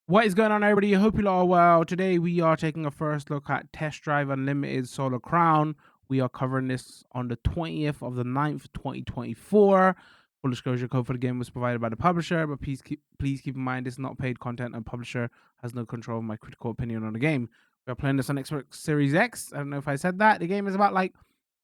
What is going on, everybody? I hope you all are well. Today we are taking a first look at Test Drive Unlimited Solar Crown. We are covering this on the 20th of the 9th, 2024. Full disclosure, code for the game was provided by the publisher, but please keep in mind this is not paid content and publisher has no control of my critical opinion on the game. We are playing this on Xbox Series X. I don't know if I said that. The game is about like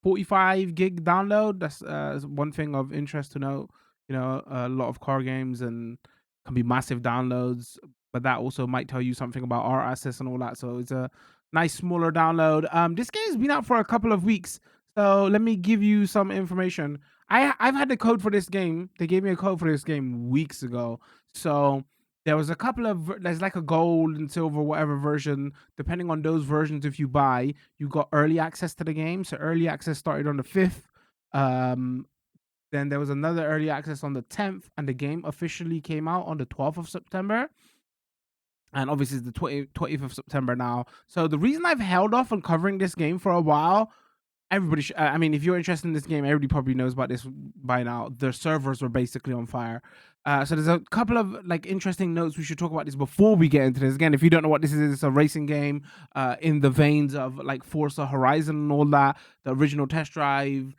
45 gig download. That's one thing of interest to note. You know, a lot of car games and can be massive downloads, but that also might tell you something about our assets and all that. So it's a nice smaller download. This game's been out for a couple of weeks, so let me give you some information. I've had the code for this game. They gave me a code for this game weeks ago. So there was a couple of there's like a gold and silver whatever version. Depending on those versions, if you buy, you got early access to the game. So early access started on the 5th. Then there was another early access on the 10th, and the game officially came out on the 12th of September. And obviously it's the 20th of September now. So the reason I've held off on covering this game for a while, everybody I mean, if you're interested in this game, everybody probably knows about this by now. The servers were basically on fire. So there's a couple of like interesting notes we should talk about this before we get into this. Again, if you don't know what this is, it's a racing game in the veins of like Forza Horizon and all that. The original Test Drive,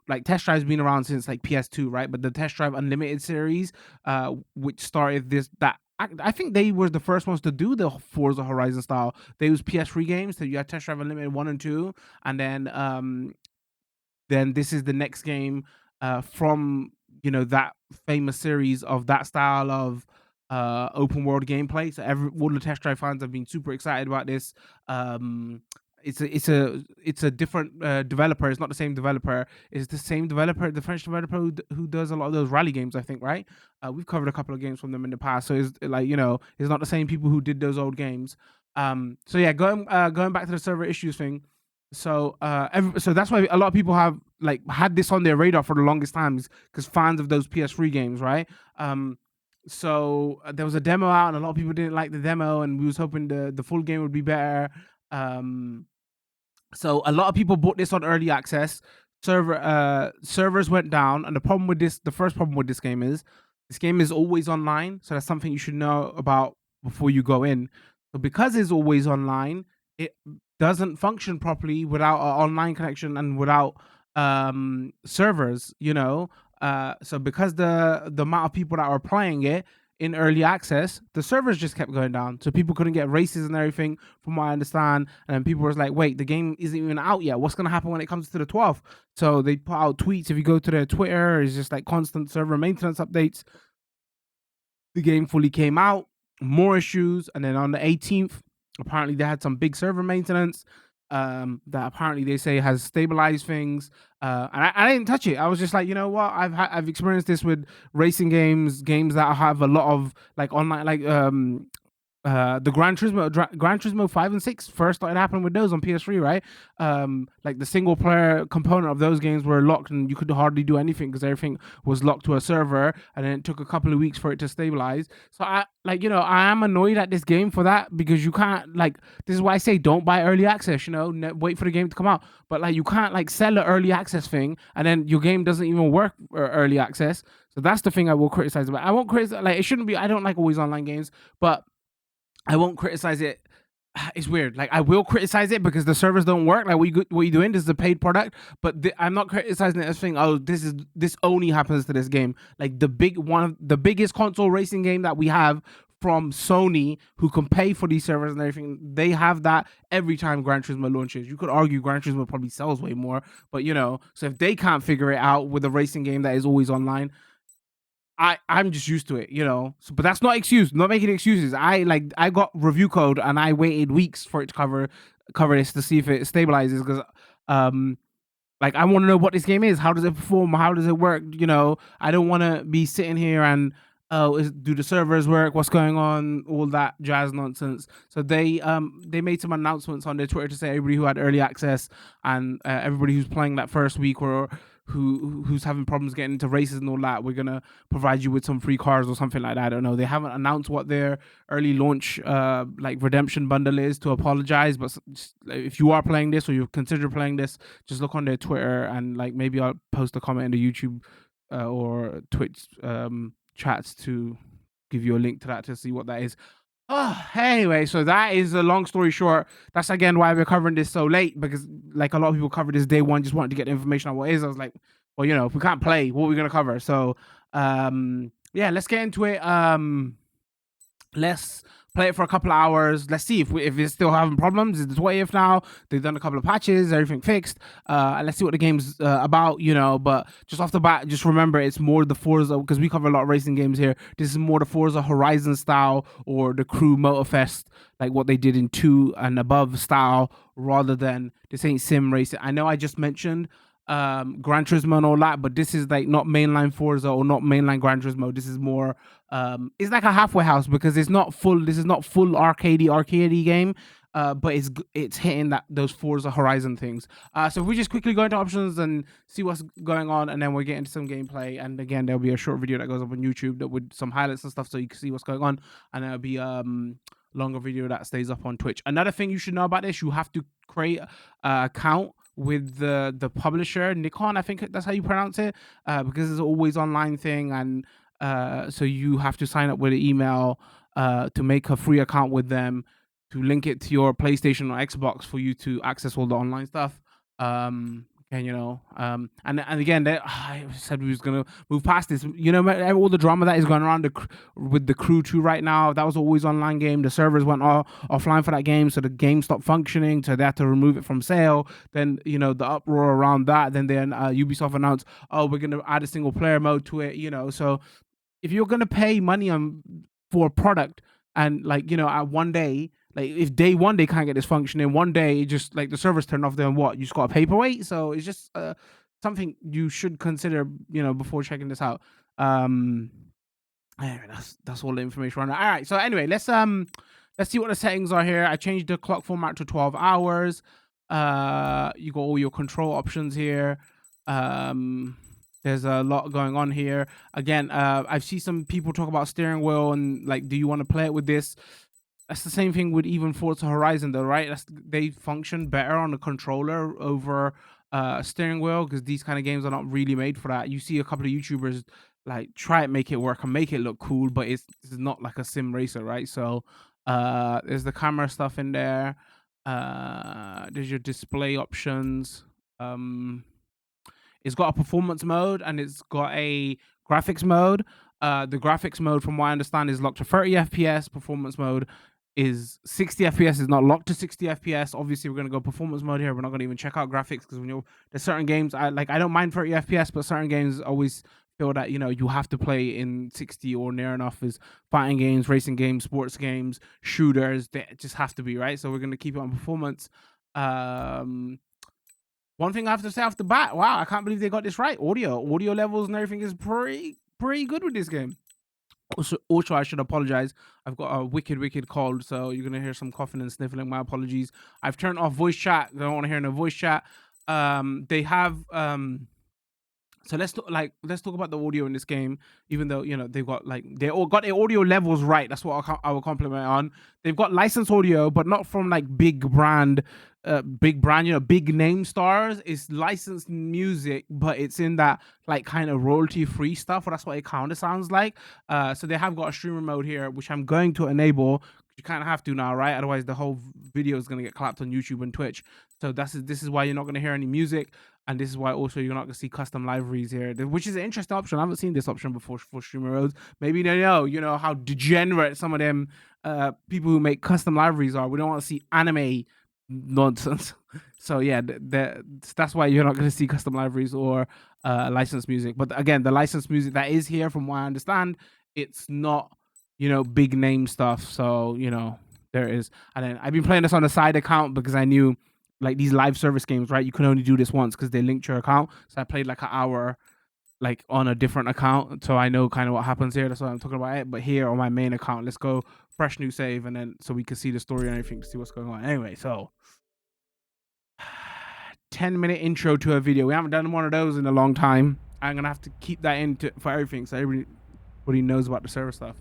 like Test Drive's been around since like PS2, right? But the Test Drive Unlimited series, which started that I think they were the first ones to do the Forza Horizon style. They use PS3 games, so you had Test Drive Unlimited 1 and 2, and then this is the next game from that famous series of that style of open world gameplay. So all the Test Drive fans have been super excited about this. It's a different developer. It's not the same developer. It's the same developer, the French developer who does a lot of those rally games, I think, right? We've covered a couple of games from them in the past, so it's like it's not the same people who did those old games. So yeah, going back to the server issues thing. So so that's why a lot of people have like had this on their radar for the longest times, because fans of those PS3 games, right? So there was a demo out, and a lot of people didn't like the demo, and we was hoping the full game would be better. So a lot of people bought this on early access. Servers went down, and the first problem with this game is always online. So that's something you should know about before you go in. So because it's always online, it doesn't function properly without an online connection and without servers. So because the amount of people that were playing it in early access, the servers just kept going down. So people couldn't get races and everything, from what I understand. And then people were like, wait, the game isn't even out yet. What's going to happen when it comes to the 12th? So they put out tweets. If you go to their Twitter, it's just like constant server maintenance updates. The game fully came out, more issues. And then on the 18th, apparently they had some big server maintenance that apparently they say has stabilized things. And I didn't touch it. I was just like, you know what? I've experienced this with racing games that have a lot of like online, like the Gran Turismo 5 and 6 first started happening with those on PS3, right? Like the single player component of those games were locked, and you could hardly do anything because everything was locked to a server, and then it took a couple of weeks for it to stabilize. So I am annoyed at this game for that, because you can't, like, this is why I say don't buy early access, wait for the game to come out. But like, you can't like sell an early access thing and then your game doesn't even work early access. So that's the thing I will criticize about. I won't criticize, like, it shouldn't be, I don't like always online games, but I won't criticize it. It's weird. Like, I will criticize it because the servers don't work. Like, what you doing? This is a paid product, but I'm not criticizing it as saying, oh, this only happens to this game. Like, one of the biggest console racing game that we have from Sony, who can pay for these servers and everything, they have that every time Gran Turismo launches. You could argue Gran Turismo probably sells way more, but so if they can't figure it out with a racing game that is always online, I'm just used to it, So, but that's not excuse. Not making excuses. I got review code and I waited weeks for it to cover this to see if it stabilizes, because like, I want to know what this game is. How does it perform? How does it work? I don't want to be sitting here and do the servers work? What's going on? All that jazz nonsense. So they made some announcements on their Twitter to say everybody who had early access and everybody who's playing that first week or who's having problems getting into races and all that, we're gonna provide you with some free cars or something like that. I don't know. They haven't announced what their early launch like redemption bundle is to apologize, but just, if you are playing this or you consider playing this, just look on their Twitter and like maybe I'll post a comment in the YouTube or Twitch chats to give you a link to that to see what that is. Anyway, so that is a long story short. That's again why we're covering this so late, because like a lot of people covered this day one, just wanted to get the information on what it is. I was like, well, you know, if we can't play, what are we gonna cover? So yeah, let's get into it. Let's play it for a couple of hours. Let's see if it's still having problems. It's the 20th now. They've done a couple of patches, everything fixed. And let's see what the game's about, you know. But just off the bat, just remember it's more the Forza, because we cover a lot of racing games here. This is more the Forza Horizon style, or the Crew Motorfest, like what they did in 2 and above style, rather than this ain't sim racing. I know I just mentioned Gran Turismo and all that, but this is like not mainline Forza or not mainline Gran Turismo. This is more it's like a halfway house, because it's not full. This is not full arcadey game, but it's hitting those Forza Horizon things. So if we just quickly go into options and see what's going on, and then we'll get into some gameplay. And again, there'll be a short video that goes up on YouTube that with some highlights and stuff, so you can see what's going on. And there'll be longer video that stays up on Twitch. Another thing you should know about this: you have to create an account with the publisher, Nikon, I think that's how you pronounce it, because it's always online thing, and so you have to sign up with an email to make a free account with them, to link it to your PlayStation or Xbox for you to access all the online stuff. And you know, and again, I said we was gonna move past this. You know, all the drama that is going around with the Crew 2 right now. That was always online game. The servers went offline for that game, so the game stopped functioning. So they had to remove it from sale. Then you know the uproar around that. Then Ubisoft announced, oh, we're gonna add a single player mode to it. You know, so if you're gonna pay money for a product, and like, you know, at one day, like if day one they can't get this functioning, one day just like the servers turn off, then what? You just got a paperweight. So it's just something you should consider, you know, before checking this out. Anyway, that's all the information on that. All right. So anyway, let's see what the settings are here. I changed the clock format to 12 hours. You got all your control options here. There's a lot going on here. Again, I've seen some people talk about steering wheel and like, do you want to play it with this? That's the same thing with even Forza Horizon, though, right? They function better on a controller over steering wheel, because these kind of games are not really made for that. You see a couple of YouTubers like try it, make it work, and make it look cool, but it's not like a sim racer, right? So there's the camera stuff in there. There's your display options. It's got a performance mode and it's got a graphics mode. The graphics mode, from what I understand, is locked to 30 FPS. Performance mode is 60 FPS. Is not locked to 60 FPS. Obviously, we're gonna go performance mode here. We're not gonna even check out graphics, because when there's certain games I don't mind 30 FPS, but certain games always feel that, you know, you have to play in 60 or near enough. Is fighting games, racing games, sports games, shooters. They just have to be, right. So we're gonna keep it on performance. One thing I have to say off the bat, wow, I can't believe they got this right. Audio levels and everything is pretty good with this game. Also, I should apologize. I've got a wicked cold, so you're gonna hear some coughing and sniffling. My apologies. I've turned off voice chat. I don't want to hear no voice chat. They have so let's talk about the audio in this game. Even though, you know, they've got they all got their audio levels right. That's what I will compliment on. They've got licensed audio, but not from like big brand, you know, big name stars. It's licensed music, but it's in that like kind of royalty free stuff. Or that's what it kind of sounds like. So they have got a streamer mode here, which I'm going to enable. You kind of have to now, right? Otherwise, the whole video is gonna get clapped on YouTube and Twitch. So this is why you're not gonna hear any music. And this is why also you're not going to see custom libraries here, which is an interesting option. I haven't seen this option before for streamer modes. Maybe they know, you know, how degenerate some of them people who make custom libraries are. We don't want to see anime nonsense. So yeah, that's why you're not going to see custom libraries or licensed music. But again, the licensed music that is here, from what I understand, it's not, you know, big name stuff. So, you know, there is. And then I've been playing this on a side account because I knew, like, these live service games, right? You can only do this once because they linked your account. So I played like an hour, like on a different account. So I know kind of what happens here. That's why I'm talking about it. But here on my main account, let's go fresh new save, and then so we can see the story and everything to see what's going on. Anyway, so 10-minute intro to a video. We haven't done one of those in a long time. I'm gonna have to keep that in for everything, so everybody knows about the server stuff.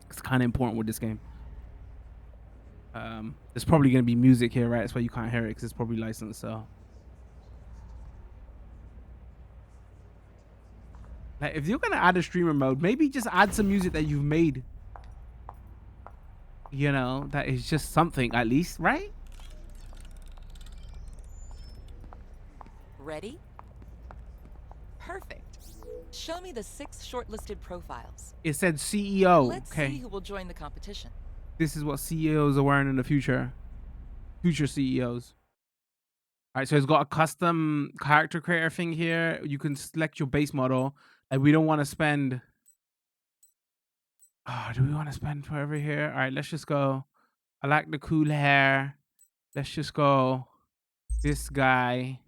It's kind of important with this game. There's probably gonna be music here, right? That's why you can't hear it, because it's probably licensed. So Like, if you're gonna add a streamer mode, maybe just add some music that you've made. You know, that is just something at least, right? Ready? Perfect. Show me the 6 shortlisted profiles. It said CEO. Let's Okay. see who will join the competition. This is what CEOs are wearing in the future. Future CEOs. All right, so it's got a custom character creator thing here. You can select your base model. Like, we don't want to spend. Oh, do we want to spend forever here? All right, let's just go. I like the cool hair. Let's just go. This guy.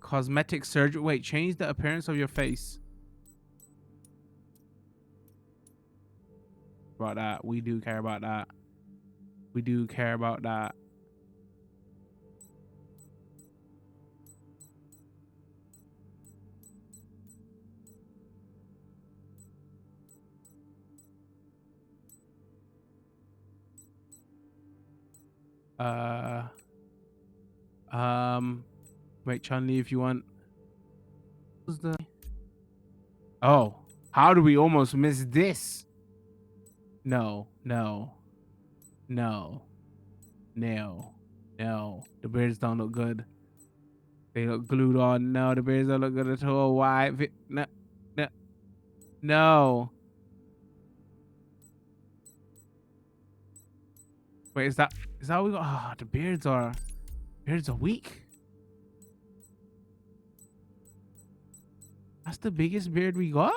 Cosmetic surgery. Wait, change the appearance of your face. About that. We do care about that. We do care about that. Wait, Chun-Li, if you want. What's the? Oh, how do we almost miss this? No, no, no, no, no. The beards don't look good. They look glued on. No, the beards don't look good at all. Why? No, no, no. Wait, is that what we got? Ah, the beards are weak. That's the biggest beard we got?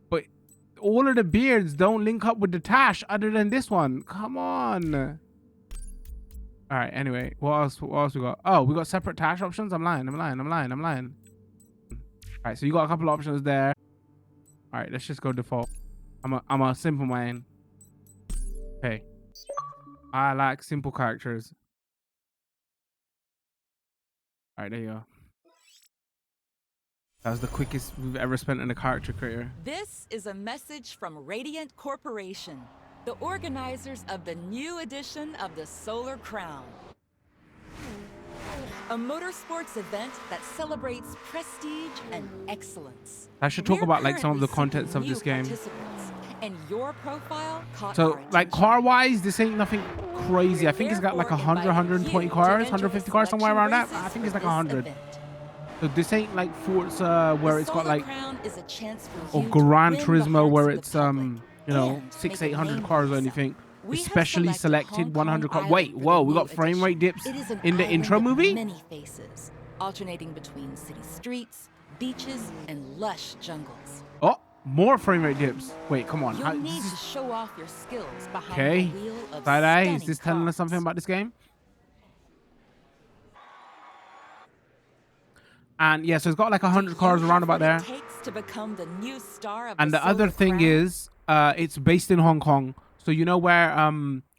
But all of the beards don't link up with the tash other than this one. Come on. All right, anyway, what else we got? Oh, we got separate tash options? I'm lying. All right, so you got a couple options there. All right, let's just go default. I'm a simple man. Okay. I like simple characters. All right, there you go. That was the quickest we've ever spent in a character creator. This is a message from Radiant Corporation, the organizers of the new edition of the Solar Crown. A motorsports event that celebrates prestige and excellence. I should talk about like some of the contents of this game. And your profile caught so like car wise, this ain't nothing crazy. I think it's got like 100, 120 cars, 150 cars, somewhere around that. I think it's like 100. So this ain't like Forza where it's got like, or Gran Turismo where it's you know, 600-800 cars or anything. Especially selected 100 cars. Wait, whoa, we got frame rate dips in the intro movie? Many faces, alternating between city streets, beaches, and lush jungles. Oh, more frame rate dips. Wait, come on. You'll need to show off your skills behind okay. the wheel of Side-eye, is this telling us something about this game? And yeah, so it's got like 100 cars around about there. To become the new star of and the other thing is, it's based in Hong Kong. So you know where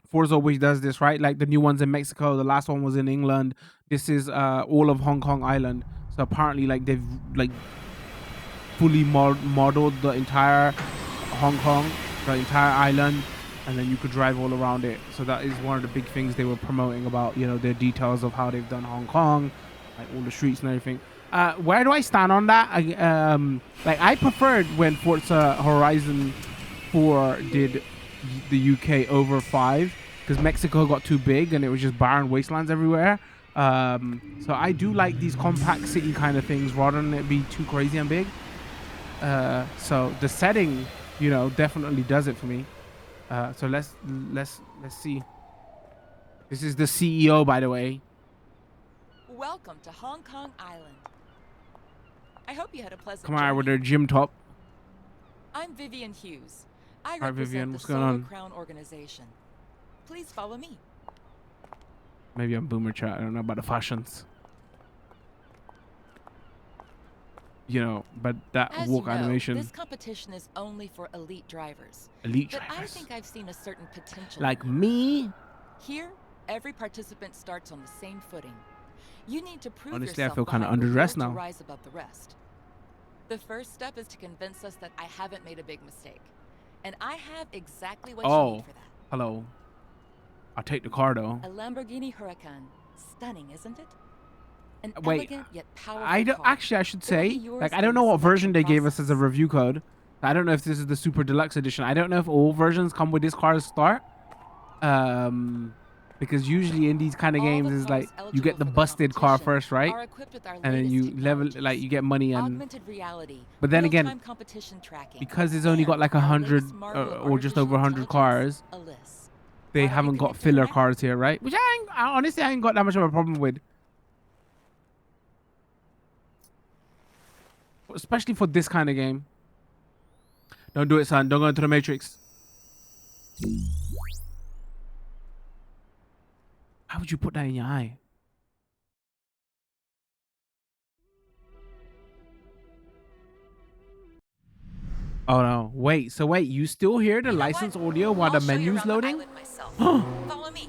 Forza always does this, right? Like the new ones in Mexico, the last one was in England. This is all of Hong Kong Island. So apparently, like they've like fully modeled the entire Hong Kong, the entire island, and then you could drive all around it. So that is one of the big things they were promoting about, you know, their details of how they've done Hong Kong, like all the streets and everything. Where do I stand on that? Like I preferred when Forza Horizon 4 did the UK over 5 because Mexico got too big and it was just barren wastelands everywhere. So I do like these compact city kind of things rather than it be too crazy and big. So the setting, you know, definitely does it for me. So let's see. This is the CEO, by the way. Welcome to Hong Kong Island. I hope you had a pleasant Come on with their gym top. I'm Vivian Hughes. I Hi, represent Vivian. the What's going Solar on? Crown organization. Please follow me. Maybe I'm boomer chat. I don't know about the fashions. You know, but that As walk you know, animation. This competition is only for elite drivers. Elite but drivers. I think I've seen a certain potential. Like me? Here, every participant starts on the same footing. You need to prove Honestly, I yourself feel kind of behind the underdressed wheel now. to rise above the rest. The first step is to convince us that I haven't made a big mistake. And I have exactly what you need for that. Hello. I'll take the car though. A Lamborghini Huracan. Stunning, isn't it? An Wait, elegant yet powerful I don't car. actually. I should It will be say, yours like, I don't in know the what version selection they gave us as a process. review code. I don't know if this is the super deluxe edition. I don't know if all versions come with this car to start. Because usually in these kind of All games the is like cars you eligible get the for the busted car competition first, right? are equipped with our And then latest you level, like, technologies. you get money. And Augmented reality, but then again, real-time competition tracking, because it's only got and like our latest 100 marvel of or just over artificial 100 intelligence, cars, Alyss. they Why don't you haven't got connect to her filler now? cars here, right? Which honestly I ain't got that much of a problem with, especially for this kind of game. Don't do it, son. Don't go into the Matrix. How would you put that in your eye? Oh no! Wait. So wait, you still hear the license audio while the menu's loading? Follow me.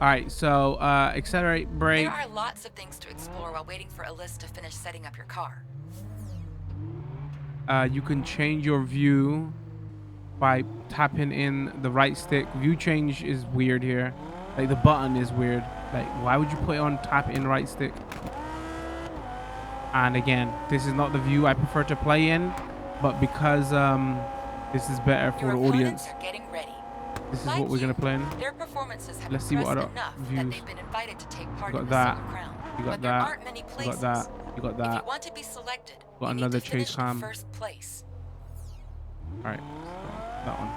All right. So accelerate, brake. There are lots of things to explore while waiting for Alyss to finish setting up your car. You can change your view by tapping in the right stick. View change is weird here. Like the button is weird. Like why would you put it on tap in right stick? And again, this is not the view I prefer to play in, but because this is better for the audience, Are getting ready. this is what we're gonna play in. Their performances have Let's see what other enough views. that they've been invited to take part You in got the that. Solar Crown. You got But there that. aren't many You got places. that. You got If that. you want to be selected, Got you another need to finish chase cam. in first place. All right, so that one.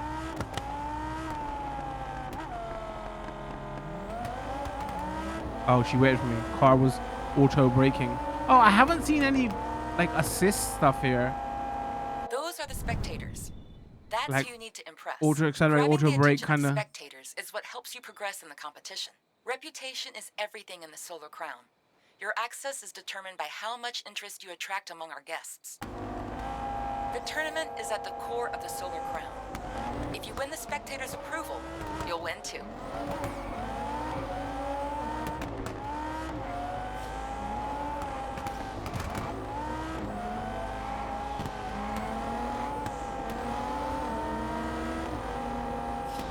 Oh, she waited for me. Car was auto braking. Oh, I haven't seen any like assist stuff here. Those are the spectators. That's Like who you need to impress. auto accelerate, Grabbing auto the brake, attention of kind of. spectators is what helps you progress in the competition. Reputation is everything in the Solar Crown. Your access is determined by how much interest you attract among our guests. The tournament is at the core of the Solar Crown. If you win the spectators' approval, you'll win too.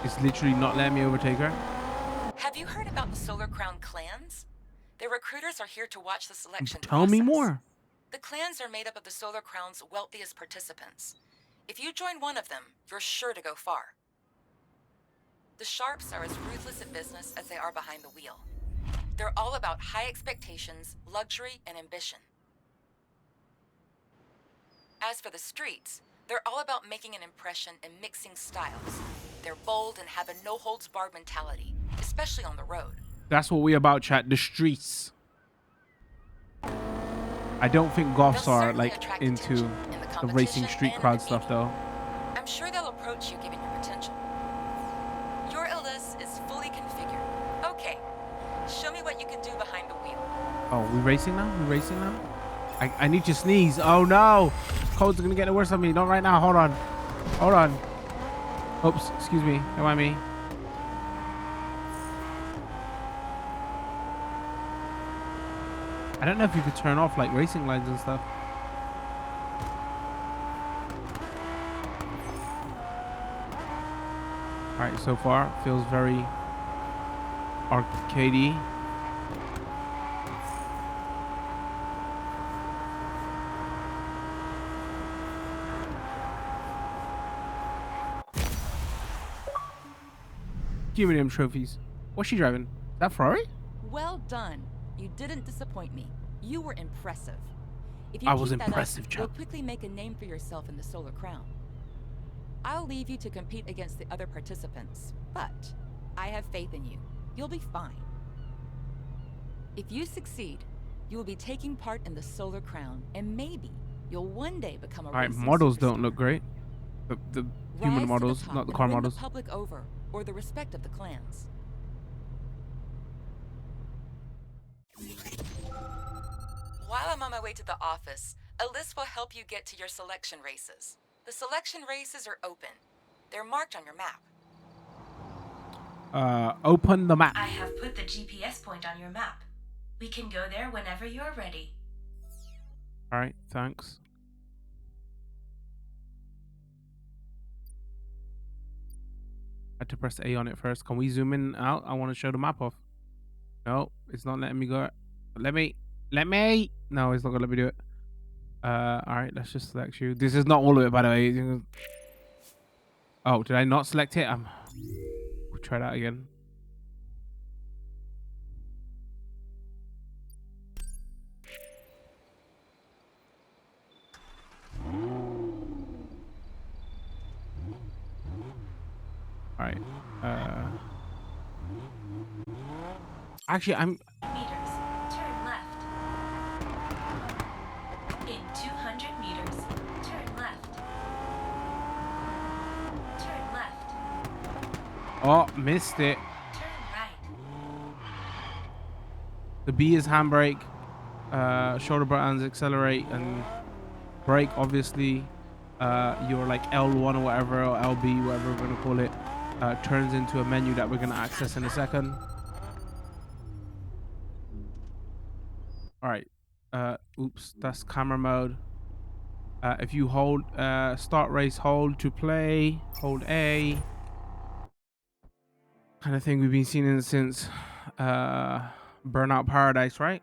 It's literally not letting me overtake her. Have you heard about the Solar Crown clans? Their recruiters are here to watch the selection process. Tell me more. The clans are made up of the Solar Crown's wealthiest participants. If you join one of them, you're sure to go far. The Sharps are as ruthless at business as they are behind the wheel. They're all about high expectations, luxury, and ambition. As for the Streets, they're all about making an impression and mixing styles. They're bold and have a no-holds-barred mentality, especially on the road. That's what we about, chat. The Streets. I don't think goths are like into the racing street crowd stuff though. I'm sure they'll approach you given your potential. Your Alyss is fully configured. Okay, show me what you can do behind the wheel. Oh, we racing now? We racing now? I need to sneeze. Oh no! Code's gonna get the worst of me. Not right now. Hold on. Hold on. Oops. Excuse me. Don't mind me. I don't know if you could turn off like racing lights and stuff. All right, so far feels very arcadey. Give me them trophies. What's she driving? Is that Ferrari? Well done. You didn't disappoint me. You were impressive. If you I keep was that up, impressive, you'll chap. quickly make a name for yourself in the Solar Crown. I'll leave you to compete against the other participants, but I have faith in you. You'll be fine. If you succeed, you will be taking part in the Solar Crown, and maybe you'll one day become a All right, racing models superstar. don't look great. The human Rise models, to the top not the and car win models. the public over, or the respect of the clans. While I'm on my way to the office, Alyss will help you get to your selection races. The selection races are open. They're marked on your map. Open the map. I have put the GPS point on your map. We can go there whenever you're ready. All right, thanks. I had to press A on it first. Can we zoom in out? I want to show the map off. No, it's not letting me go. Let me. No, it's not gonna let me do it. All right, let's just select you. This is not all of it, by the way. Oh, did I not select it? We'll try that again. All right. Actually, I'm. Meters. Turn left. In 200 meters, turn left. Turn left. Oh, missed it. Turn right. The B is handbrake. Shoulder buttons, accelerate and brake. Obviously, your like L1 or whatever, or LB, whatever we're gonna call it, turns into a menu that we're gonna access in a second. All right. Oops, that's camera mode. If you hold start race, hold to play, hold A. Kind of thing we've been seeing since Burnout Paradise, right?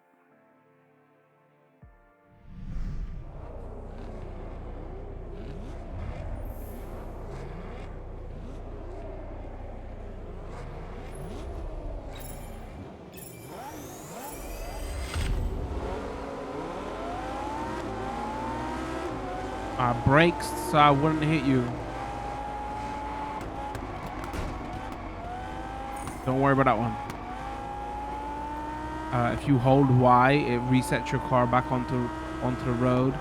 Brakes so I wouldn't hit you. Don't worry about that one. If you hold Y, it resets your car back onto the road.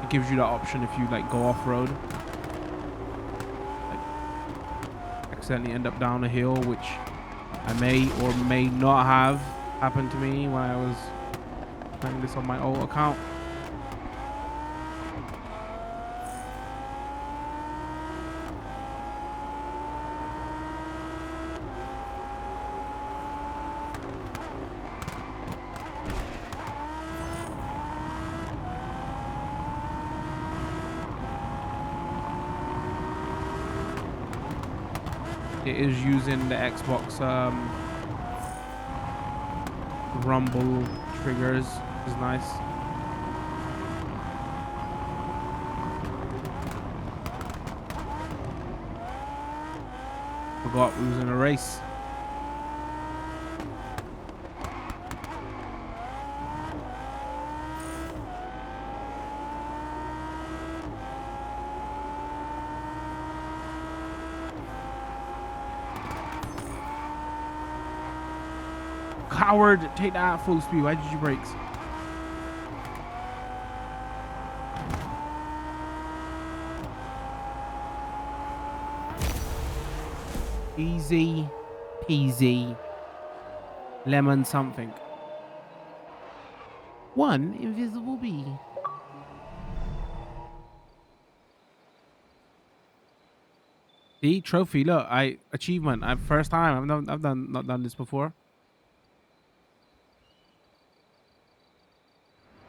It gives you that option if you like go off road, like, accidentally end up down a hill, which I may or may not have happened to me when I was playing this on my old account. It is using the Xbox rumble triggers, which is nice. Forgot we was in a race. Coward, take that at full speed. Why did you brakes? Easy peasy. Lemon something. One invisible bee. See, trophy. Look, achievement. First time. I've not done this before.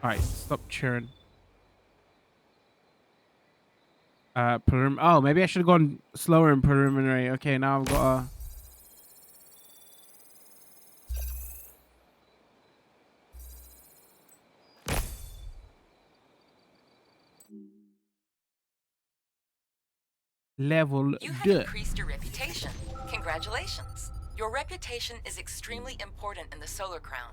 All right, stop cheering. Oh, maybe I should have gone slower in preliminary. Okay, now I've got a. Level You have deux. increased your reputation. Congratulations. Your reputation is extremely important in the Solar Crown.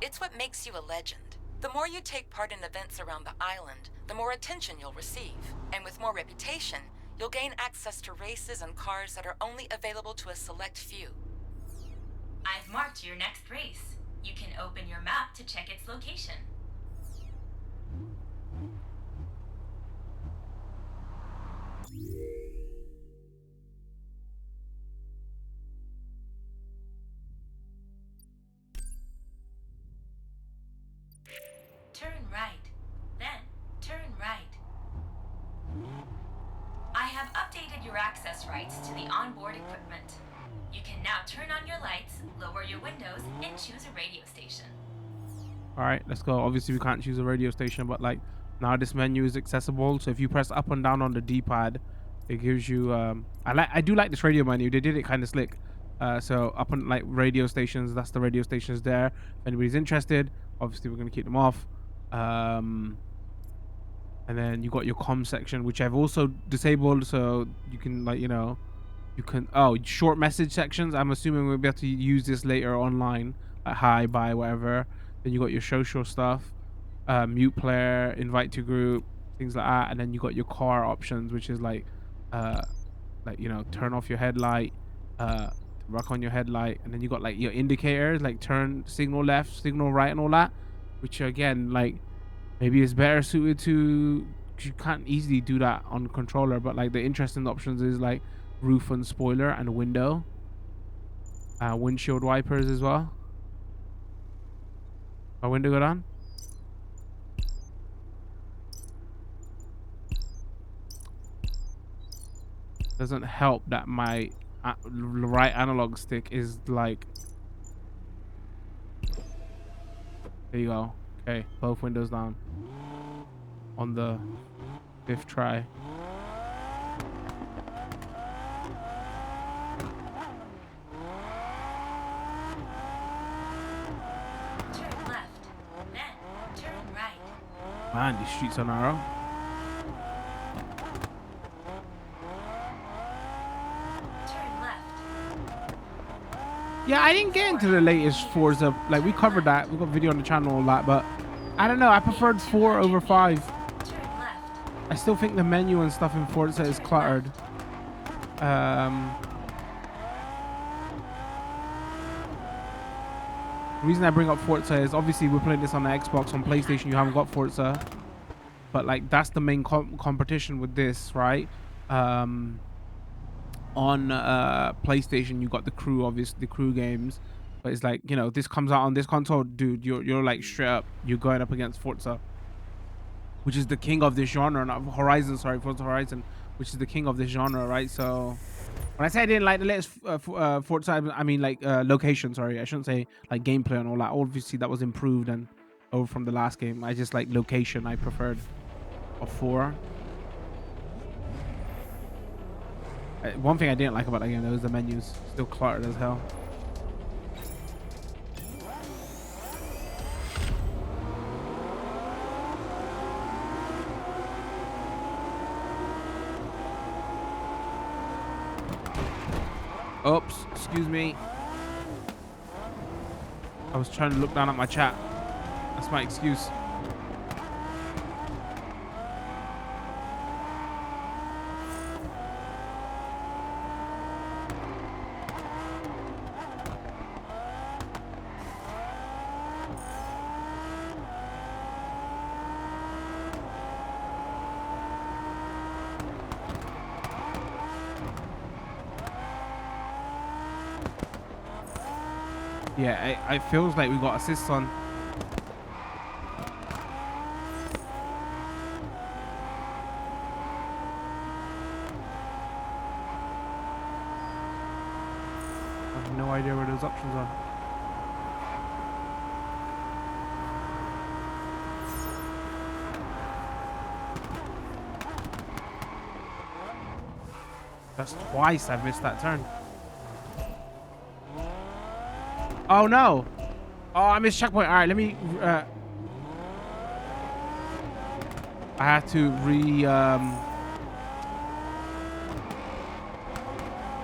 It's what makes you a legend. The more you take part in events around the island, the more attention you'll receive. And with more reputation, you'll gain access to races and cars that are only available to a select few. I've marked your next race. You can open your map to check its location. Turn right. Then, turn right. I have updated your access rights to the onboard equipment. You can now turn on your lights, lower your windows, and choose a radio station. All right, let's go. Obviously, we can't choose a radio station, but like now this menu is accessible. So if you press up and down on the D-pad, it gives you. I do like this radio menu. They did it kind of slick. So up on like radio stations, that's the radio stations there. If anybody's interested, Obviously, we're going to keep them off. And then you got your comm section, which I've also disabled, so you can, like, you know, you can, short message sections. I'm assuming we'll be able to use this later online, like hi, bye, whatever. Then you got your social stuff, mute player, invite to group, things like that. And then you got your car options, which is like, you know, turn off your headlight, rock on your headlight. And then you got like your indicators, like turn, signal left, signal right, and all that, which again, like, maybe it's better suited to, you can't easily do that on controller, but like the interesting options is like roof and spoiler and window, windshield wipers as well. My window go down. Doesn't help that my right analog stick is like, there you go. Okay, both windows down on the 5th try. Turn left, then turn right. Man, these streets are narrow. Turn left. Yeah, I didn't get into the latest Forza. Like, we covered that. We got a video on the channel and all that, but I don't know. I preferred 4 over 5. Turn left. I still think the menu and stuff in Forza is cluttered. The reason I bring up Forza is obviously we're playing this on the Xbox. On PlayStation, you haven't got Forza, but like that's the main competition with this, right? On PlayStation, you got the Crew, obviously the Crew games, but it's like, you know, this comes out on this console, dude. You're like straight up, you're going up against Forza, which is the king of this genre. Not Horizon, sorry, Forza Horizon, which is the king of this genre, right? So when I say I didn't like the latest Forza, I mean like location. Sorry, I shouldn't say like gameplay and all that. Obviously, that was improved and over from the last game. I just like location. I preferred of 4. One thing I didn't like about that game though was the menus, still cluttered as hell. Oops, excuse me. I was trying to look down at my chat. That's my excuse. Yeah, it feels like we got assists on. I have no idea where those options are. That's twice I've missed that turn. Oh no! Oh, I missed checkpoint. All right, let me. I have to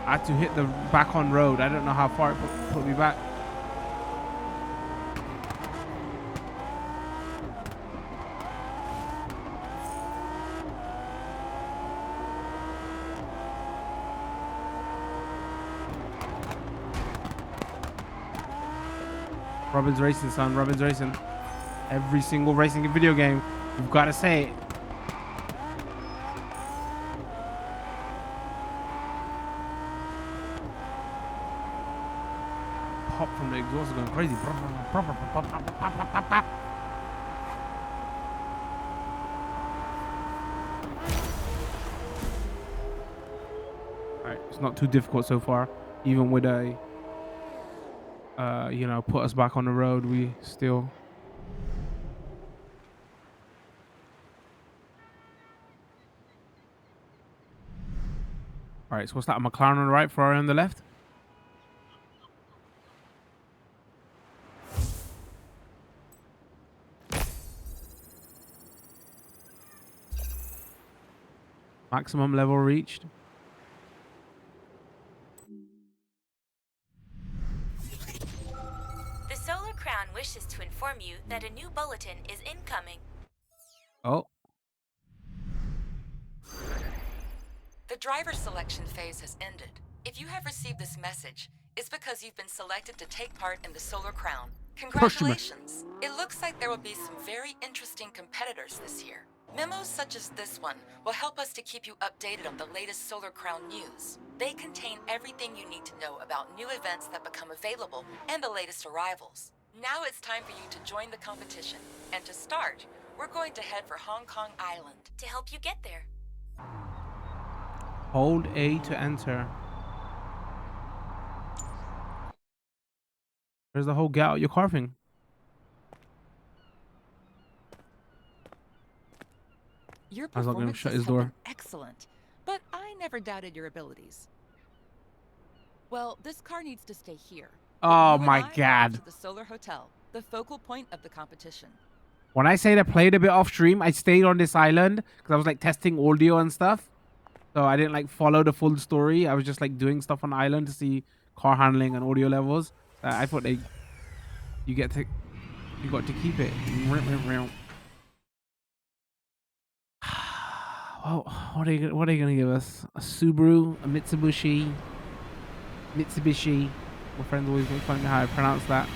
I had to hit the back on road. I don't know how far it put me back. Robin's racing, son. Robin's racing. Every single racing video game, you've got to say it. Pop from the exhaust is going crazy. Alright, it's not too difficult so far. Even with a you know, put us back on the road, we still. All right, so what's that? A McLaren on the right, Ferrari on the left. Maximum level reached. The Solar Crown wishes to inform you that a new bulletin is incoming. Oh. The driver selection phase has ended. If you have received this message, it's because you've been selected to take part in the Solar Crown. Congratulations! It looks like there will be some very interesting competitors this year. Memos such as this one will help us to keep you updated on the latest Solar Crown news. They contain everything you need to know about new events that become available and the latest arrivals. Now it's time for you to join the competition. And to start, we're going to head for Hong Kong Island. To help you get there, Hold A to enter. There's the whole get out your car thing. Your I was not gonna performances shut his have door. been excellent, but I never doubted your abilities. Well, this car needs to stay here. but Oh you and my I are off God. to the Solar Hotel, the focal point of the competition. When I say that I played a bit off stream, I stayed on this island because I was like testing audio and stuff. So I didn't like follow the full story. I was just like doing stuff on the island to see car handling and audio levels. I thought you got to keep it. Oh, what are you gonna give us? A Subaru, a Mitsubishi. My friends always make fun of me how I pronounce that.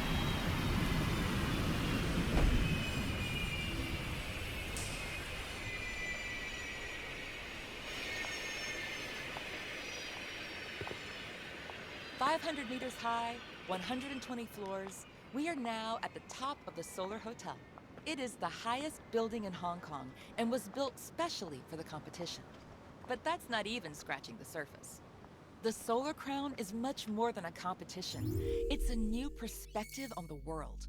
.500 meters high, 120 floors, we are now at the top of the Solar Hotel. It is the highest building in Hong Kong and was built specially for the competition. But that's not even scratching the surface. The Solar Crown is much more than a competition. It's a new perspective on the world.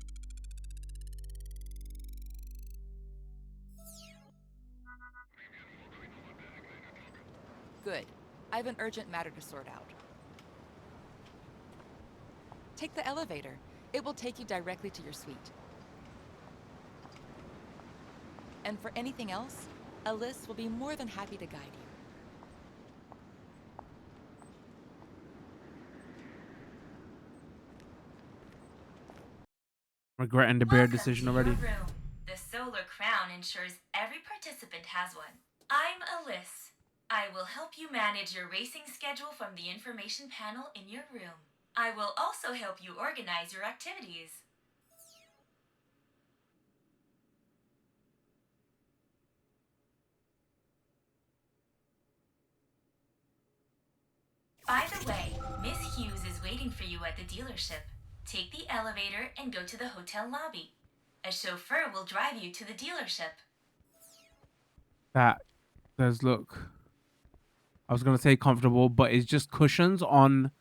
Good. I have an urgent matter to sort out. Take the elevator. It will take you directly to your suite. And for anything else, Alice will be more than happy to guide you. Regretting the bear welcome decision to already. your room. The Solar Crown ensures every participant has one. I'm Alice. I will help you manage your racing schedule from the information panel in your room. I will also help you organize your activities. By the way, Miss Hughes is waiting for you at the dealership. Take the elevator and go to the hotel lobby. A chauffeur will drive you to the dealership. That does look. I was gonna say comfortable, but it's just cushions on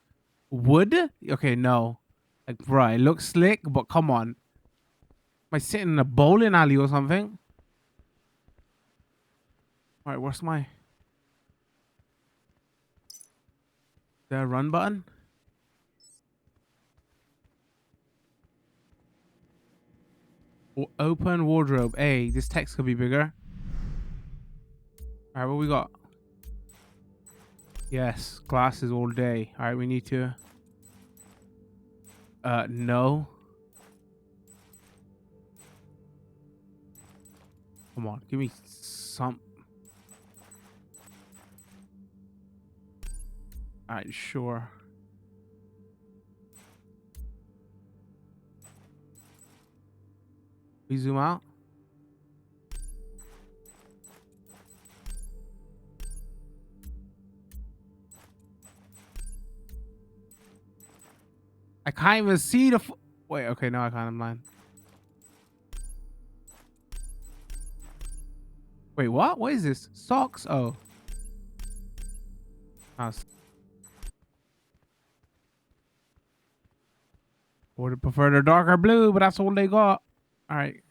wood. Okay, no. Like, bruh, it looks slick, but come on. Am I sitting in a bowling alley or something? All right, where's my... the run button? Open wardrobe. Hey, this text could be bigger. All right, what we got? Yes, glasses all day. All right, we need to... no. Come on, give me some... All right, sure. We zoom out. I can't even see the... wait, okay, now I can't. I'm blind. Wait, what? What is this? Socks? Oh. Would prefer the darker blue, but that's all they got. All right.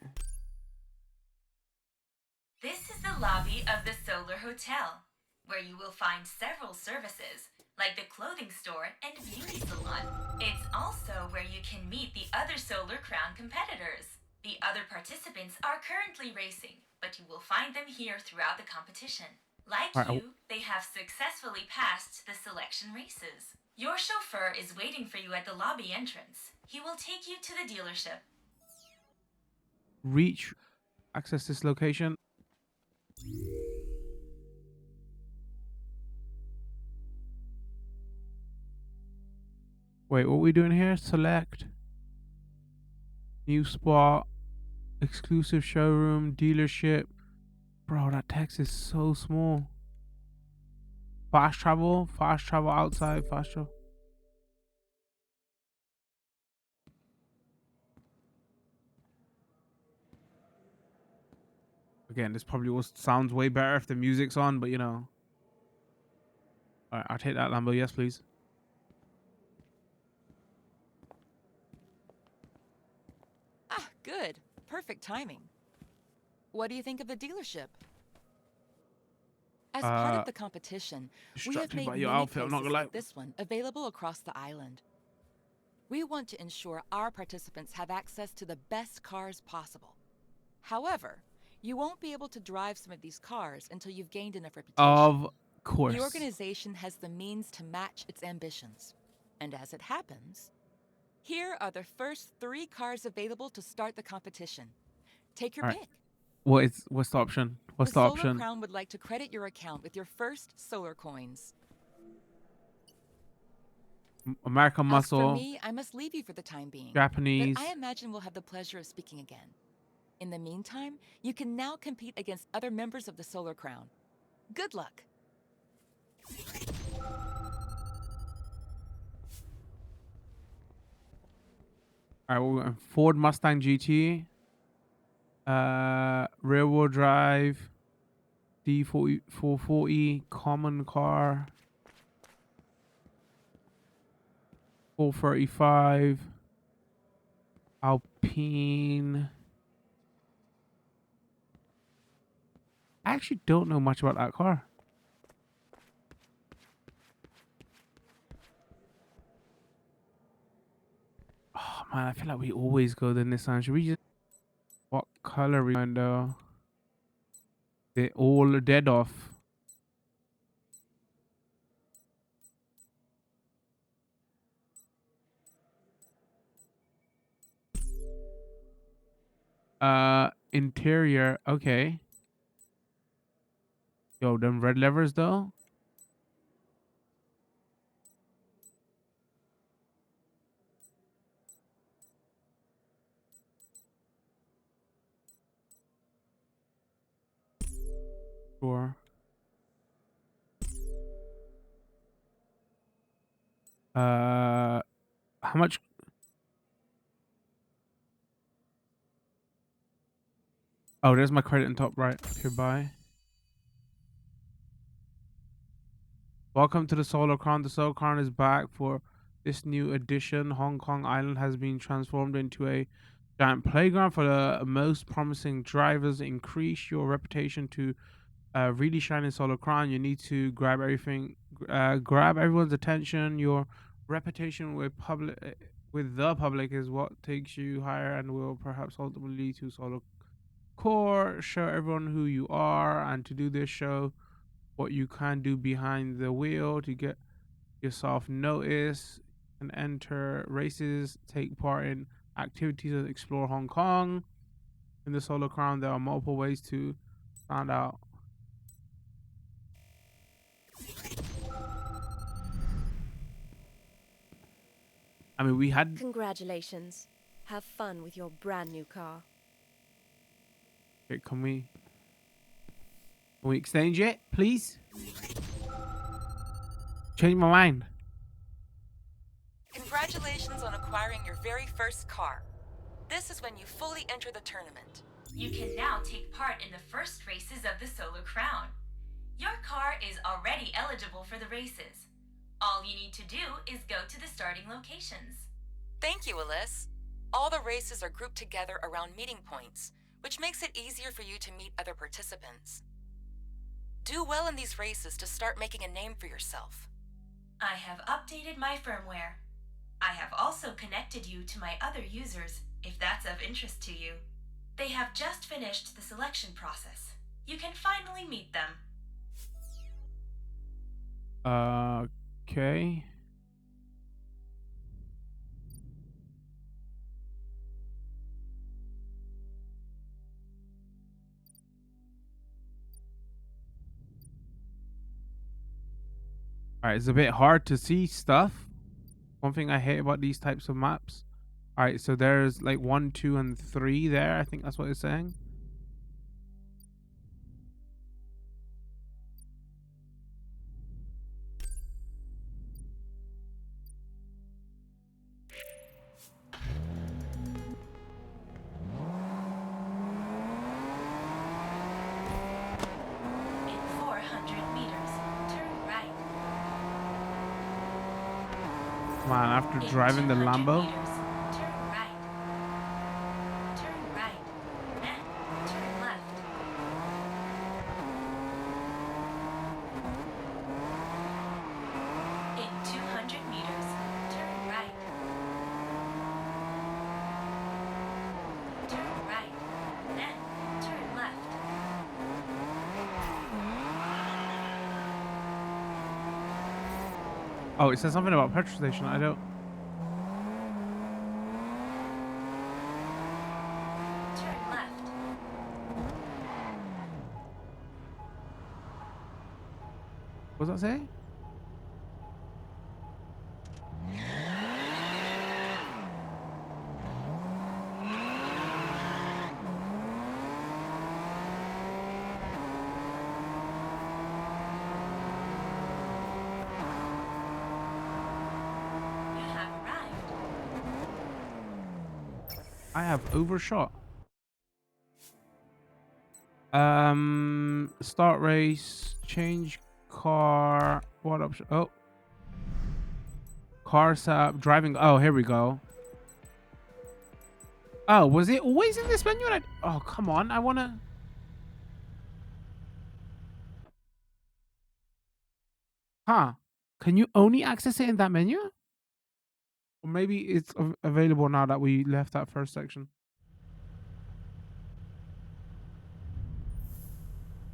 This is the lobby of the Solar Hotel, where you will find several services, like the clothing store and beauty salon. It's also where you can meet the other Solar Crown competitors. The other participants are currently racing, but you will find them here throughout the competition. Like All right. you, they have successfully passed the selection races. Your chauffeur is waiting for you at the lobby entrance. He will take you to the dealership. Reach. Access this location. Wait, what are we doing here? Select. New spot. Exclusive showroom. Dealership. Bro, that text is so small. Fast travel. Fast travel outside. Fast travel. Again, this probably sounds way better if the music's on, but you know. All right, I'll take that Lambo. Yes, please. Ah, good. Perfect timing. What do you think of the dealership? As part of the competition, we have Distracted made by your many outfit. I'm not places gonna lie. like this one available across the island. We want to ensure our participants have access to the best cars possible. However, you won't be able to drive some of these cars until you've gained enough reputation. Of course. The organization has the means to match its ambitions. And as it happens, here are the first 3 cars available to start the competition. Take your All right. pick. What's the option? What's the Solar option? Crown would like to credit your account with your first solar coins. American As Muscle. for me, I must leave you for the time being. Japanese. But I imagine we'll have the pleasure of speaking again. In the meantime, you can now compete against other members of the Solar Crown. Good luck. All right, we're going Ford Mustang GT. Rear wheel drive. D40 440 common car. 435. Alpine. I actually don't know much about that car. Oh man, I feel like we always go the Nissan. Should we just what color we going though? They're all dead off. Interior, okay. Yo, them red levers though. Sure. How much? Oh, there's my credit in top right. Okay, bye. Welcome to the Solar Crown. The Solar Crown is back for this new edition. Hong Kong Island has been transformed into a giant playground for the most promising drivers. Increase your reputation to really shine in Solar Crown. You need to grab everything, grab everyone's attention. Your reputation with the public is what takes you higher and will perhaps ultimately lead to Solar Core. Show everyone who you are, and to do this, show what you can do behind the wheel to get yourself noticed and enter races, take part in activities that explore Hong Kong. In the Solar Crown, there are multiple ways to find out. I mean, we had. Congratulations. Have fun with your brand new car. Okay, can we exchange it, please? Change my mind. Congratulations on acquiring your very first car. This is when you fully enter the tournament. You can now take part in the first races of the Solar Crown. Your car is already eligible for the races. All you need to do is go to the starting locations. Thank you, Alice. All the races are grouped together around meeting points, which makes it easier for you to meet other participants. Do well in these races to start making a name for yourself. I have updated my firmware. I have also connected you to my other users, if that's of interest to you. They have just finished the selection process. You can finally meet them. Okay. All right, it's a bit hard to see stuff. One thing I hate about these types of maps. All right, so there's like 1, 2, and 3 there. I think that's what it's saying. In 400 meters, turn right. Come on, after In driving the 200 Lambo. meters, turn right. Turn right. Then turn left. In 200 meters, turn right. Turn right. Then turn left. Oh, it says something about petrol station. I don't. Turn left. What does that say? You have arrived. I have overshot. Start race, change car. What option? Oh, car setup, driving. Oh, here we go. Oh, was it always in this menu? Oh, come on. I wanna. Huh? Can you only access it in that menu? Or maybe it's available now that we left that first section.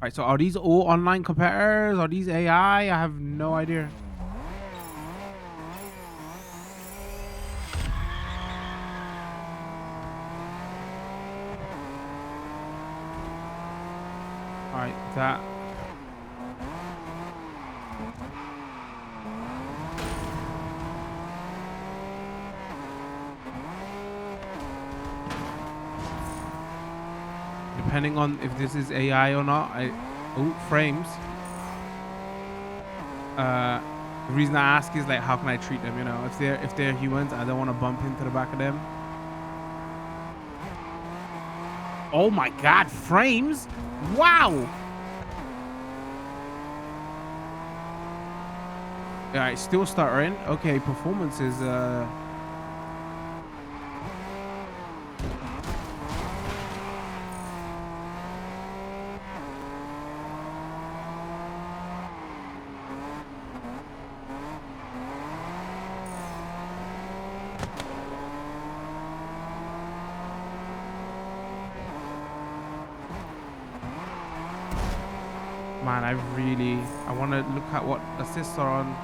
All right. So are these all online competitors? Are these AI? I have no idea. All right. That. Depending on if this is AI or not. Oh, frames. The reason I ask is like, how can I treat them? You know, if they're humans, I don't want to bump into the back of them. Oh my God, frames! Wow. All right, still stuttering. Okay, performance is man, I want to look at what assists are on.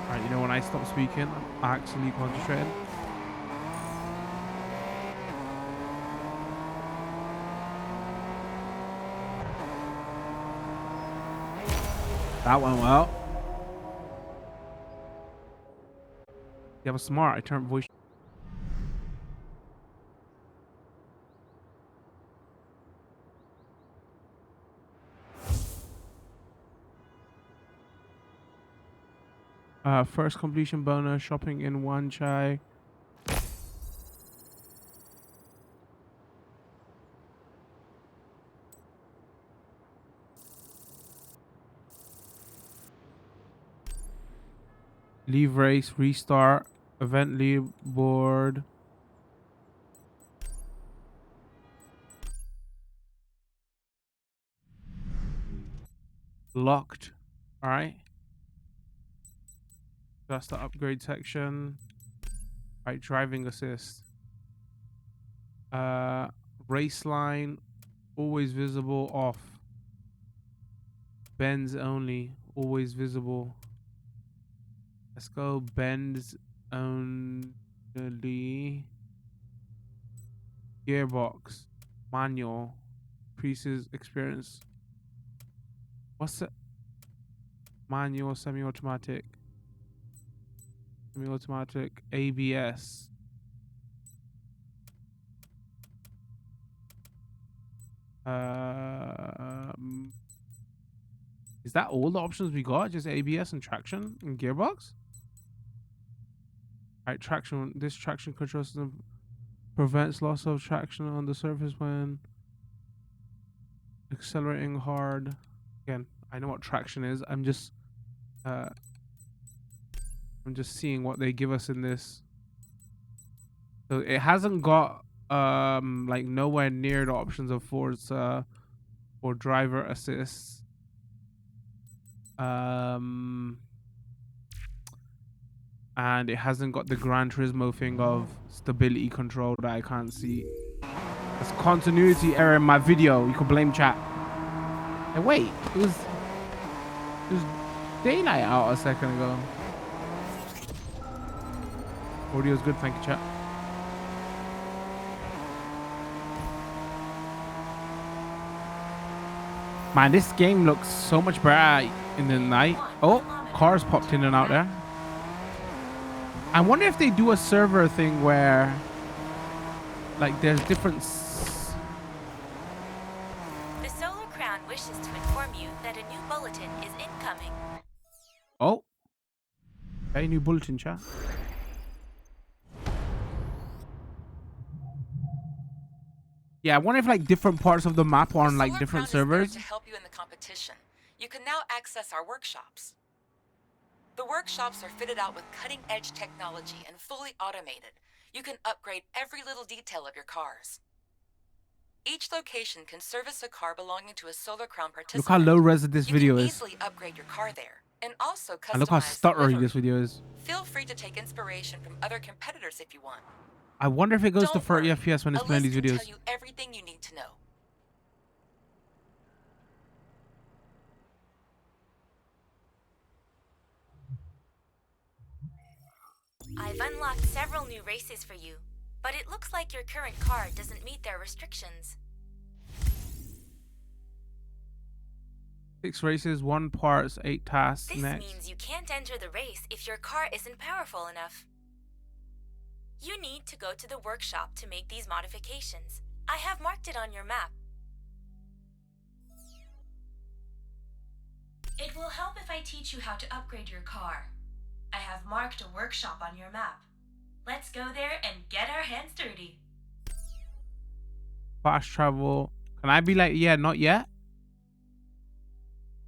All right, you know when I stop speaking, I'm actually concentrating. That went well. Yeah, I was smart. I turned voice. First completion bonus, shopping in one chai. Leave race, restart, event leaderboard. Locked. All right. That's the upgrade section. All right, driving assist. Race line, always visible, off. Bends only, always visible. Let's go bends only. Gearbox, manual, increases experience. What's the manual, semi-automatic, semi-automatic, ABS. Is that all the options we got? Just ABS and traction and gearbox? Alright, traction. This traction control system prevents loss of traction on the surface when accelerating hard. Again, I know what traction is. I'm just seeing what they give us in this. So it hasn't got like nowhere near the options of Forza or driver assist. And it hasn't got the Gran Turismo thing of stability control that I can't see. There's continuity error in my video. You can blame chat. Hey, wait, it was daylight out a second ago. Audio's good, thank you, chat. Man, this game looks so much better in the night. Oh, cars popped in and out there. I wonder if they do a server thing where, like, there's different. The Solar Crown wishes to inform you that a new bulletin is incoming. Oh, okay, new bulletin, chat. Yeah, I wonder if like different parts of the map are on like different servers. To help you in the competition, you can now access our workshops. The workshops are fitted out with cutting-edge technology and fully automated. You can upgrade every little detail of your cars. Each location can service a car belonging to a Solar Crown participant. Look how low res this video is. You can easily upgrade your car there, and also customize. And look how stuttery this video is. Feel free to take inspiration from other competitors if you want. I wonder if it goes to 30 FPS when it's playing these videos. Tell you everything you need to know. I've unlocked several new races for you, but it looks like your current car doesn't meet their restrictions. 6 races, 1 parts, 8 tasks. This next. means you can't enter the race if your car isn't powerful enough. You need to go to the workshop to make these modifications. I have marked it on your map. It will help if I teach you how to upgrade your car. I have marked a workshop on your map. Let's go there and get our hands dirty. Fast travel. Can I be like, yeah, not yet?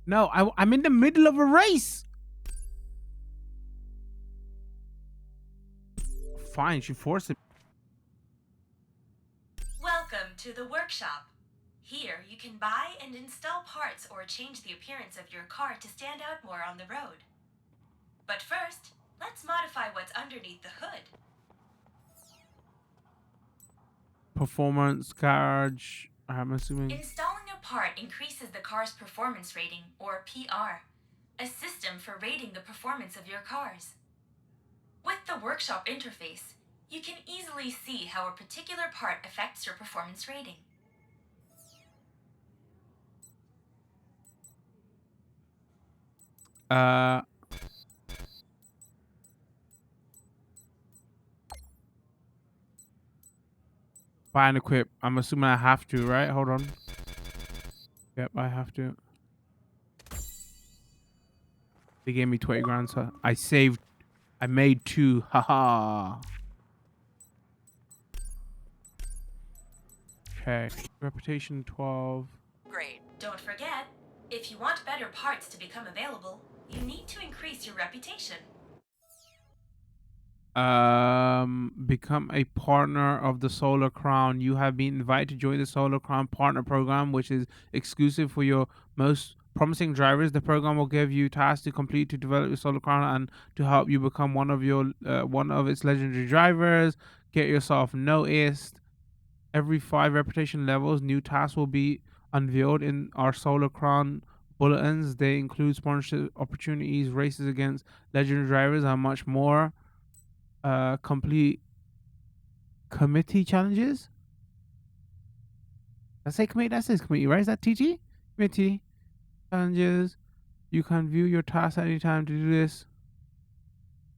No, I'm in the middle of a race. Fine, she forced it. Welcome to the workshop. Here you can buy and install parts or change the appearance of your car to stand out more on the road. But first, let's modify what's underneath the hood. Performance garage. I'm assuming. Installing a part increases the car's performance rating, or PR, a system for rating the performance of your cars. With the workshop interface, you can easily see how a particular part affects your performance rating. Buy and equip. I'm assuming I have to, right? Hold on. Yep, I have to. They gave me 20 grand, so I saved. I made 2. Haha. Okay. Reputation 12. Great. Don't forget, if you want better parts to become available, you need to increase your reputation. Become a partner of the Solar Crown. You have been invited to join the Solar Crown Partner Program, which is exclusive for your most promising drivers. The program will give you tasks to complete to develop your Solar Crown and to help you become one of its legendary drivers. Get yourself noticed. Every 5 reputation levels, new tasks will be unveiled in our Solar Crown bulletins. They include sponsorship opportunities, races against legendary drivers, and much more. Complete committee challenges. I say committee. That says committee, right? Is that TT? Committee challenges. You can view your tasks anytime. To do this,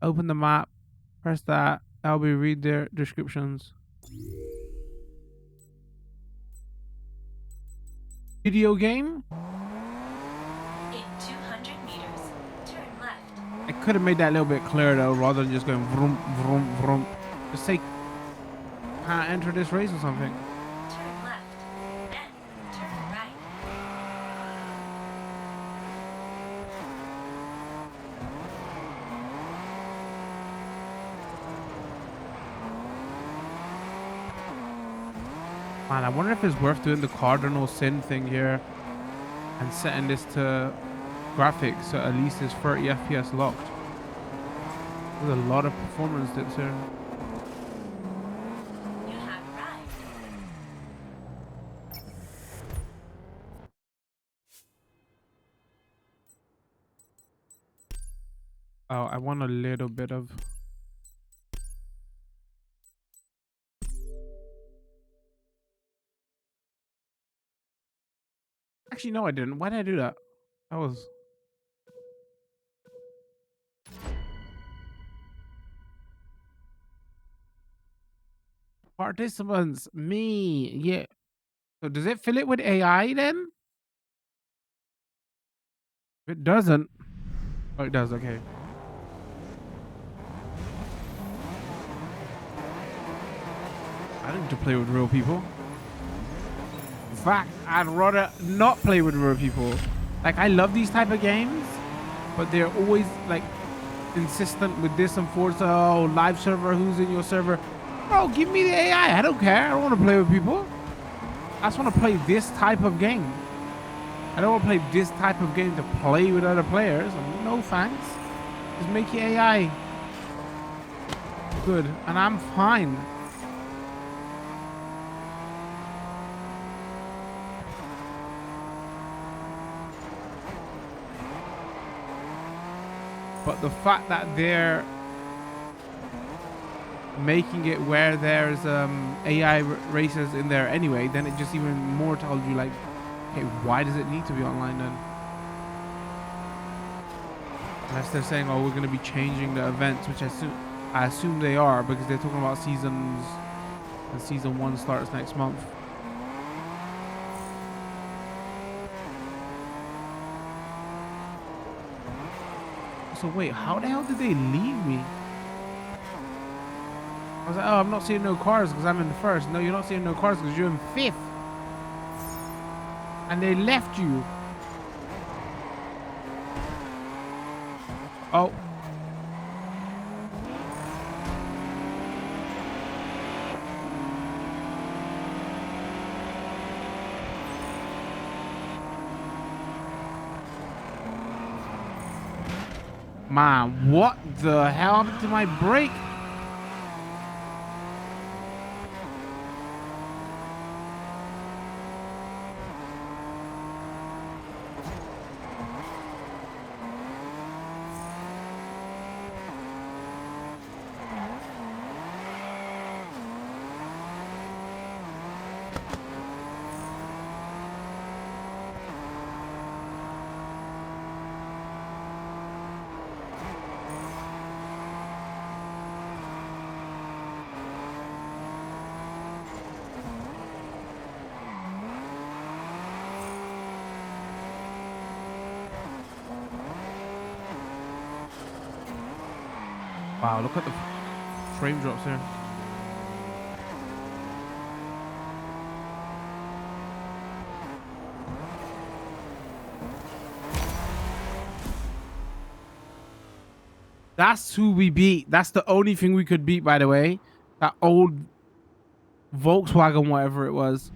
open the map, press that. I'll be read their descriptions. Video game. In 200 meters, turn left. I could have made that a little bit clearer though, rather than just going vroom vroom vroom. Just say, can't enter this race or something. Turn left. Then turn right. Man, I wonder if it's worth doing the cardinal sin thing here and setting this to graphics so at least it's 30 FPS locked. There's a lot of performance dips here. You have arrived. Oh, I want a little bit of... Actually, no, I didn't. Why did I do that? That was... Participants, me, yeah. So does it fill it with AI then? If it doesn't... Oh, it does, okay. I don't need to play with real people. In fact, I'd rather not play with real people. Like, I love these type of games, but they're always like insistent with this and Forza. Oh, live server, who's in your server? Bro, give me the AI. I don't care. I don't want to play with people. I just want to play this type of game. I don't want to play this type of game to play with other players. No thanks. Just make your AI good, and I'm fine. But the fact that they're making it where there's AI races in there anyway, then it just even more tells you like, okay, why does it need to be online then? Unless they're saying, oh, we're going to be changing the events, which I assume they are, because they're talking about seasons, and season 1 starts next month. So wait, how the hell did they leave me? I was like, oh, I'm not seeing no cars because I'm in the first. No, you're not seeing no cars because you're in 5th. And they left you. Oh. Man, what the hell happened to my brake? Wow, look at the frame drops here. That's who we beat. That's the only thing we could beat, by the way. That old Volkswagen, whatever it was.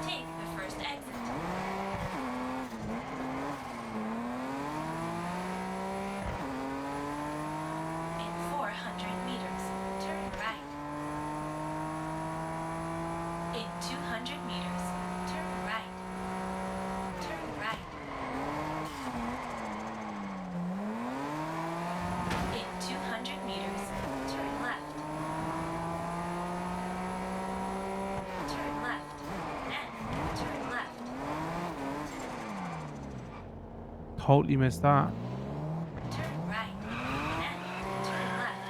Take the first exit. In 400 meters, turn right. In 200 meters, turn right. Turn right. In 200 meters, turn left. Turn left. Then, turn left. Totally missed that. Turn right. Then, turn left.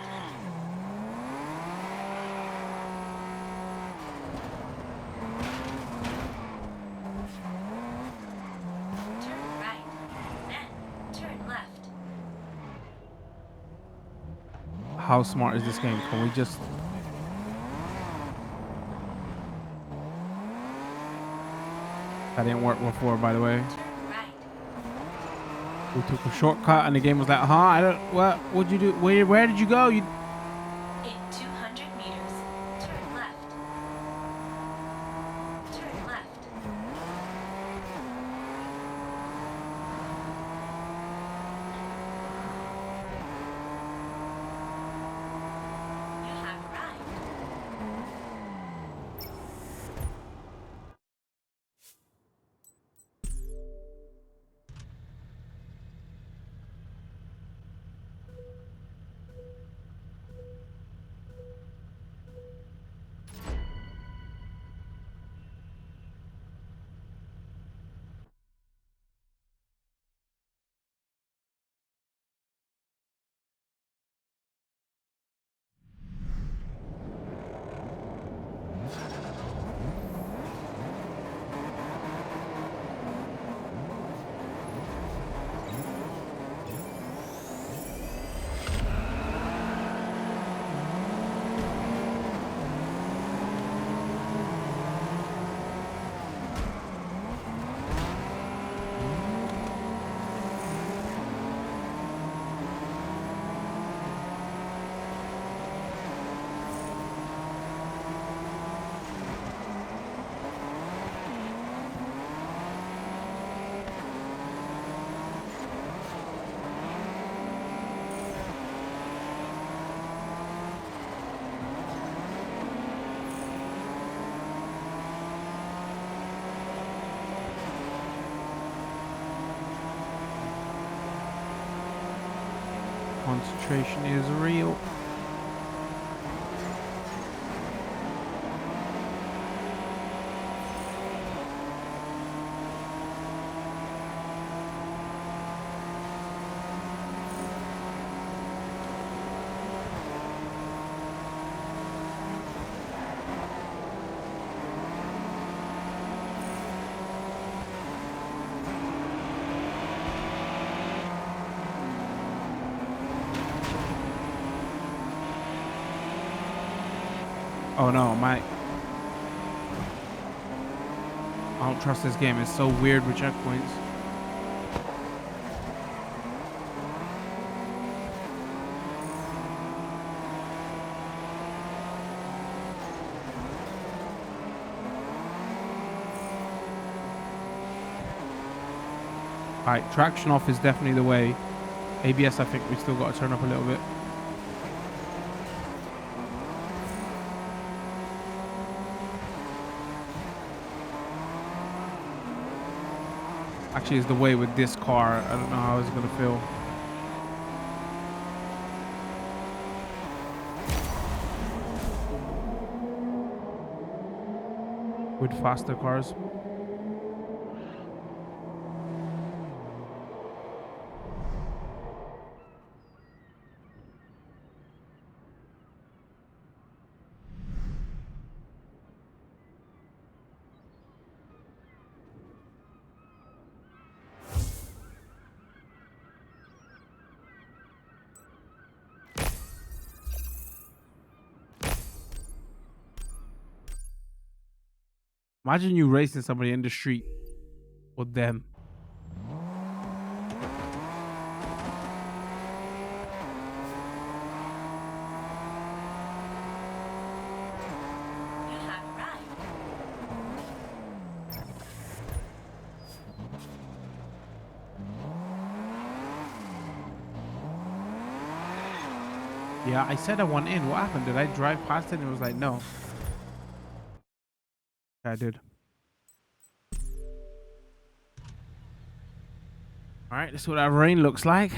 Turn right. Then, turn left. How smart is this game? Can we just... That didn't work before, by the way. Turn right. We took a shortcut and the game was like, huh? I don't... What'd you do? Where did you go? You... In 200 meters, turn left. Turn left. You have arrived. Concentration is real. Oh no, I don't trust this game. It's so weird with checkpoints. Alright, traction off is definitely the way. ABS, I think we still got to turn up a little bit. Actually, is the way with this car. I don't know how it's gonna feel. With faster cars. Imagine you racing somebody in the street with them. You have arrived. Yeah, I said I want in. What happened? Did I drive past it and it was like, no. I did. All right, this is what that rain looks like.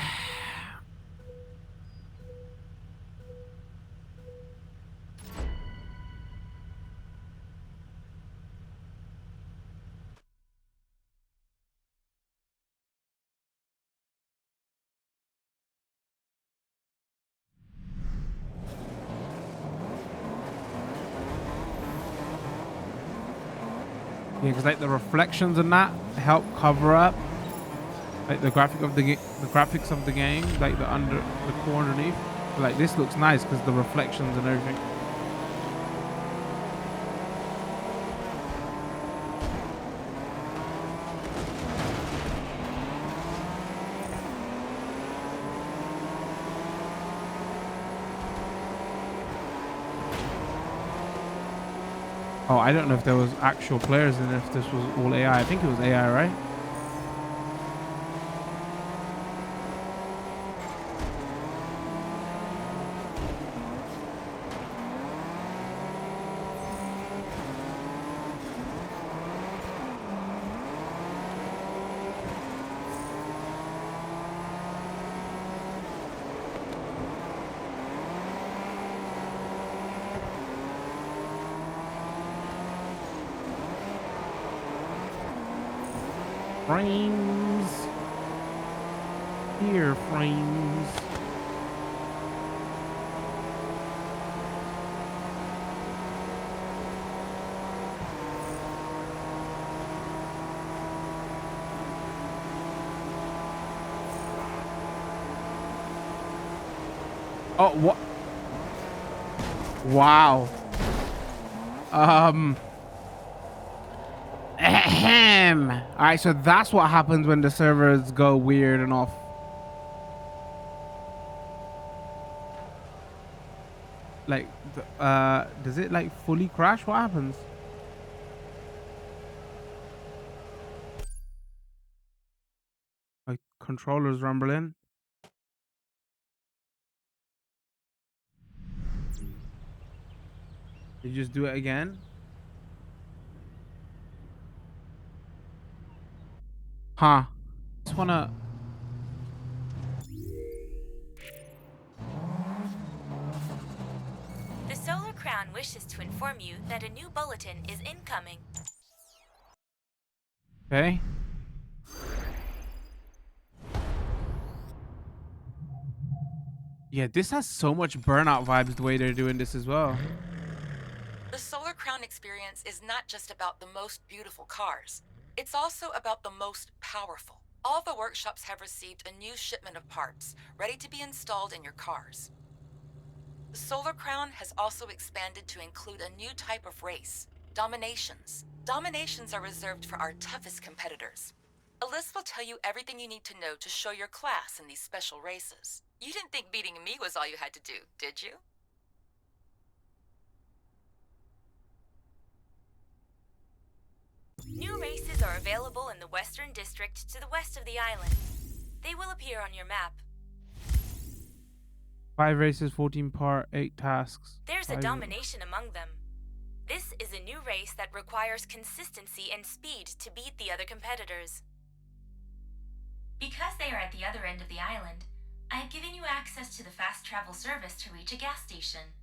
Yeah, because like the reflections and that help cover up like the graphics of the game, like the core underneath. But, like this looks nice because the reflections and everything. Oh, I don't know if there was actual players and if this was all AI. I think it was AI, right? Frames. Here, frames. Oh, what? Wow. Ahem. All right, so that's what happens when the servers go weird and off. Like, does it like fully crash? What happens? Like controllers rumbling. You just do it again. Huh. Just wanna. The Solar Crown wishes to inform you that a new bulletin is incoming. Okay. Yeah, this has so much burnout vibes the way they're doing this as well. The Solar Crown experience is not just about the most beautiful cars. It's also about the most powerful. All the workshops have received a new shipment of parts, ready to be installed in your cars. The Solar Crown has also expanded to include a new type of race, dominations. Dominations are reserved for our toughest competitors. Alyssa will tell you everything you need to know to show your class in these special races. You didn't think beating me was all you had to do, did you? New races are available in the Western District to the west of the island. They will appear on your map. 5 races, 14 part, 8 tasks. There's a 5 domination among them. This is a new race that requires consistency and speed to beat the other competitors. Because they are at the other end of the island, I've given you access to the fast travel service to reach a gas station,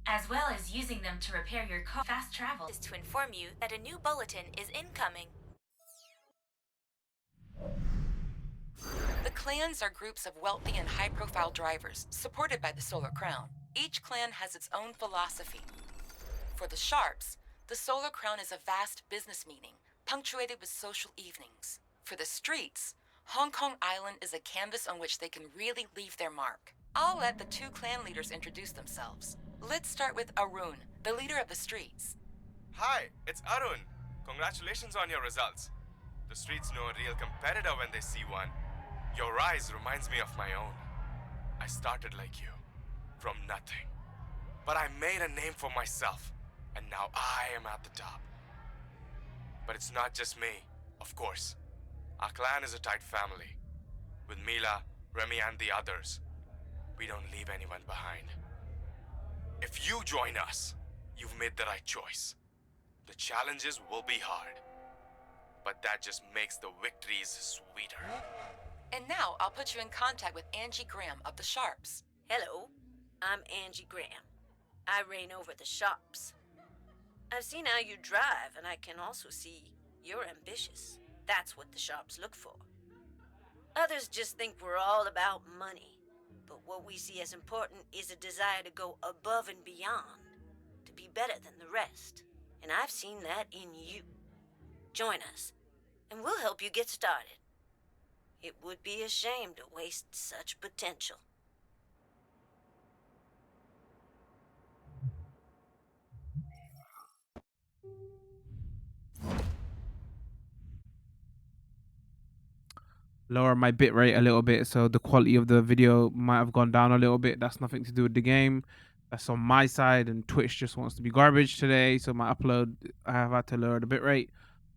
as well as using them to repair your car. Fast travel is to inform you that a new bulletin is incoming. The clans are groups of wealthy and high-profile drivers, supported by the Solar Crown. Each clan has its own philosophy. For the Sharps, the Solar Crown is a vast business meeting, punctuated with social evenings. For the Streets, Hong Kong Island is a canvas on which they can really leave their mark. I'll let the 2 clan leaders introduce themselves. Let's start with Arun, the leader of the Streets. Hi, it's Arun. Congratulations on your results. The streets know a real competitor when they see one. Your rise reminds me of my own. I started like you, from nothing. But I made a name for myself, and now I am at the top. But it's not just me, of course. Our clan is a tight family. With Mila, Remy, and the others, we don't leave anyone behind. If you join us, you've made the right choice. The challenges will be hard, but that just makes the victories sweeter. And now I'll put you in contact with Angie Graham of the Sharps. Hello, I'm Angie Graham. I reign over the Sharps. I've seen how you drive, and I can also see you're ambitious. That's what the Sharps look for. Others just think we're all about money, but what we see as important is a desire to go above and beyond, to be better than the rest. And I've seen that in you. Join us, and we'll help you get started. It would be a shame to waste such potential. Lower my bitrate a little bit, so the quality of the video might have gone down a little bit. That's nothing to do with the game. That's on my side, and Twitch just wants to be garbage today, so my upload I have had to lower the bitrate.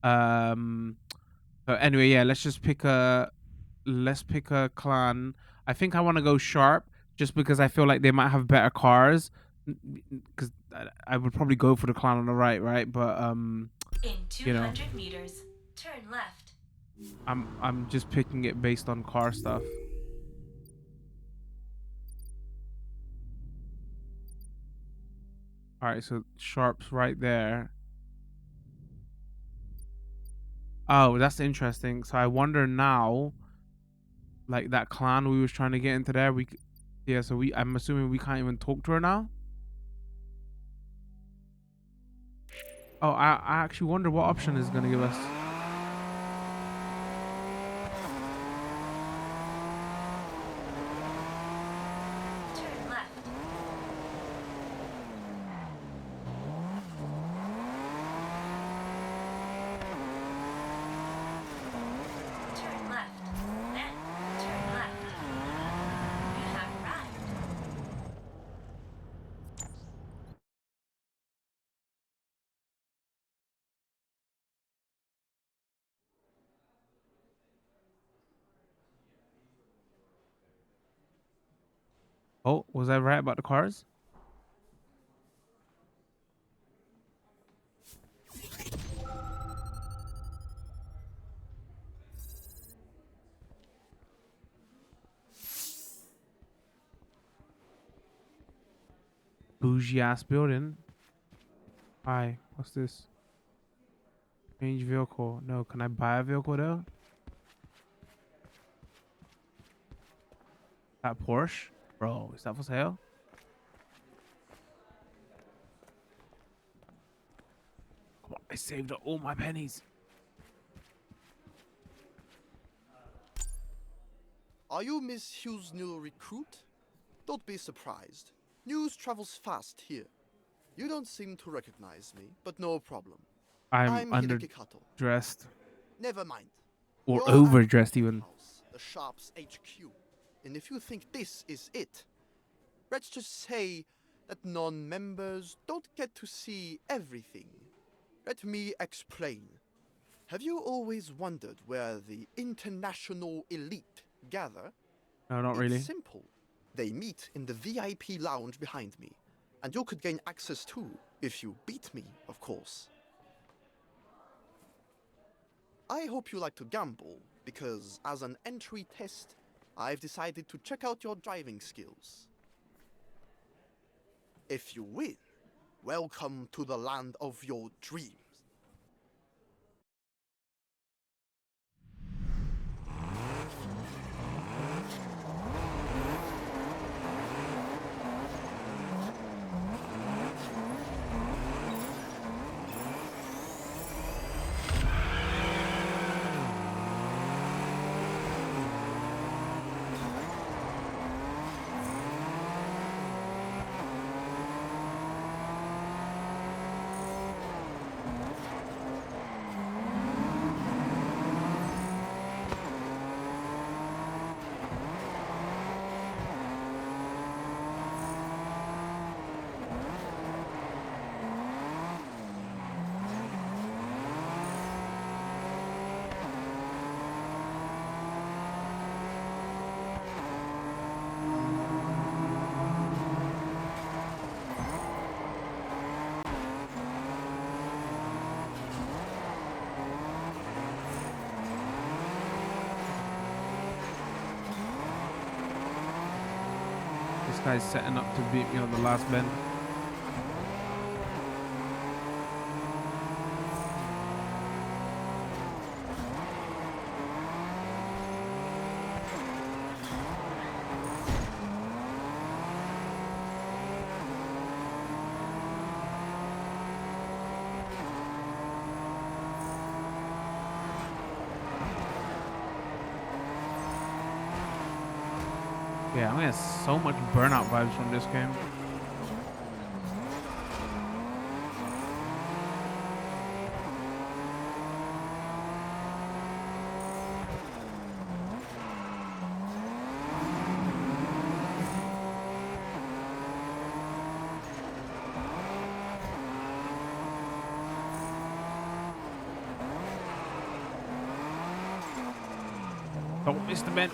But anyway, yeah, let's pick a clan. I think I want to go Sharp just because I feel like they might have better cars. Because I would probably go for the clan on the right? But In you know, 200 meters, turn left. I'm just picking it based on car stuff. All right, so Sharp's right there. Oh, that's interesting. So I wonder now, like that clan we was trying to get into there. Yeah. So I'm assuming we can't even talk to her now. Oh, I actually wonder what option is gonna give us. Turn left. Turn left. Then turn left. You have arrived. Oh, was I right about the cars? Bougie ass building. Hi, what's this? Change vehicle. No, can I buy a vehicle though? That Porsche? Bro, is that for sale? Come on, I saved all my pennies. Are you Miss Hughes' new recruit? Don't be surprised. News travels fast here. You don't seem to recognize me, but no problem. I'm Hideki Kato. underdressed. Never mind. Or You're at overdressed the even. house, the Sharps HQ. And if you think this is it, let's just say that non-members don't get to see everything. Let me explain. Have you always wondered where the international elite gather? No, not It's really. simple. They meet in the VIP lounge behind me, and you could gain access too, if you beat me, of course. I hope you like to gamble, because as an entry test, I've decided to check out your driving skills. If you win, welcome to the land of your dreams. guy's setting up to beat me on the last bend. Yeah, I'm getting so much burnout vibes from this game. Don't miss the bend.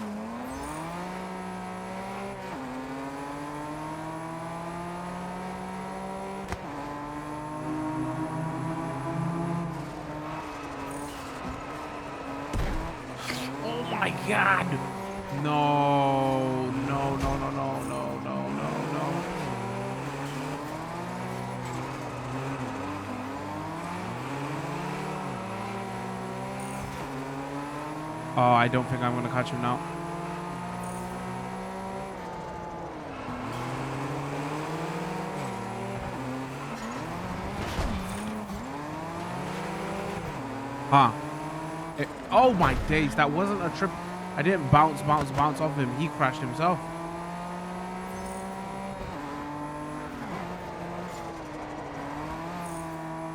Oh my god! No, no, no, no, no, no, no, no, no. Oh, I don't think I'm gonna catch him now. Huh. Oh my days, that wasn't a trip. I didn't bounce off him. He crashed himself.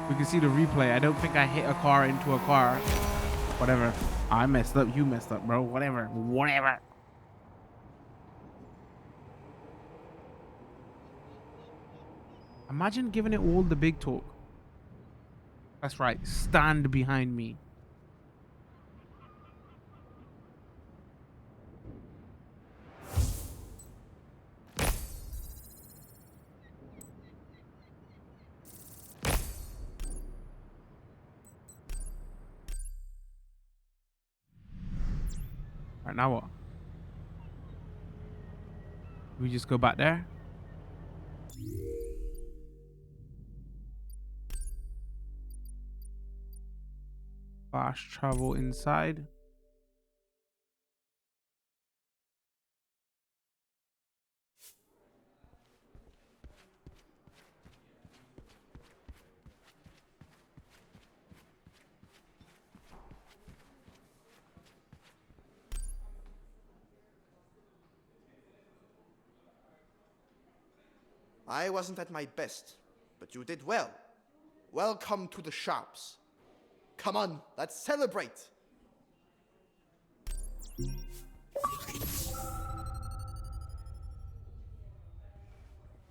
We can see the replay. I don't think I hit a car into a car. Whatever. I messed up. You messed up, bro. Whatever. Whatever. Imagine giving it all the big talk. That's right. Stand behind me. All right, now what? We just go back there? Fast travel inside. I wasn't at my best, but you did well. Welcome to the Sharps. Come on, let's celebrate.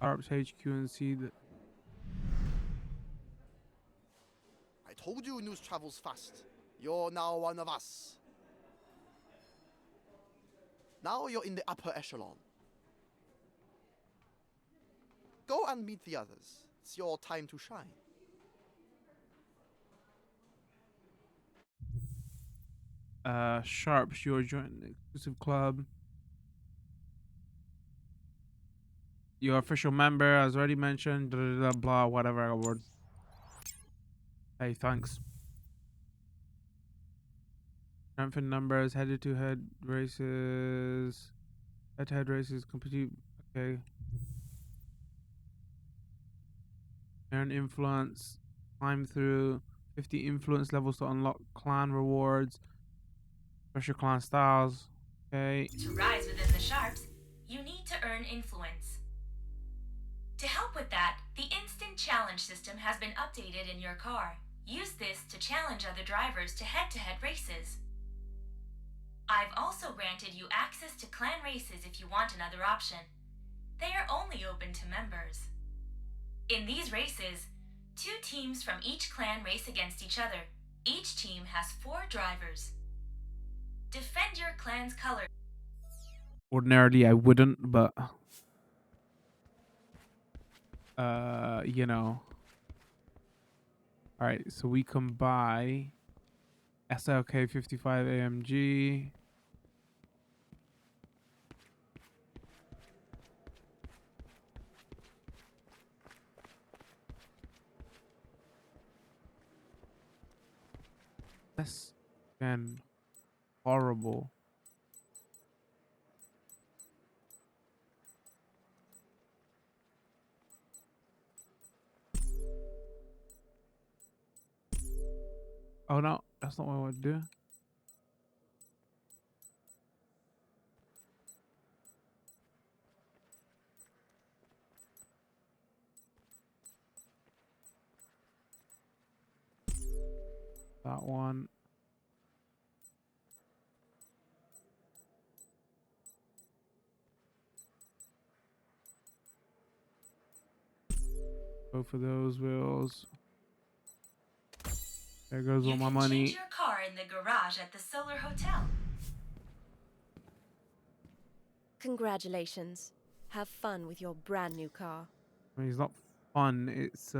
Sharps HQ and see the. I told you news travels fast. You're now one of us. Now you're in the upper echelon. Go and meet the others. It's your time to shine. Sharps, you're joining the exclusive club. Your official member, as already mentioned, blah, blah, blah, whatever award. Hey, thanks. Strength in numbers, head-to-head races. Head-to-head races, compete. Okay. Earn influence. Climb through 50 influence levels to unlock clan rewards. Special clan styles. Okay. To rise within the Sharps, you need to earn influence. To help with that, the instant challenge system has been updated in your car. Use this to challenge other drivers to head-to-head races. I've also granted you access to clan races if you want another option. They are only open to members. In these races, 2 teams from each clan race against each other. Each team has 4 drivers. Defend your clan's color. Ordinarily, I wouldn't, but you know. All right, so we can buy SLK 55 AMG. Yes. Again, horrible. Oh no, that's not what I want to do. That one. Go for those wheels. There goes all You my can money. change your car in the garage at the Solar Hotel. Congratulations. Have fun with your brand new car. I mean, it's not fun. It's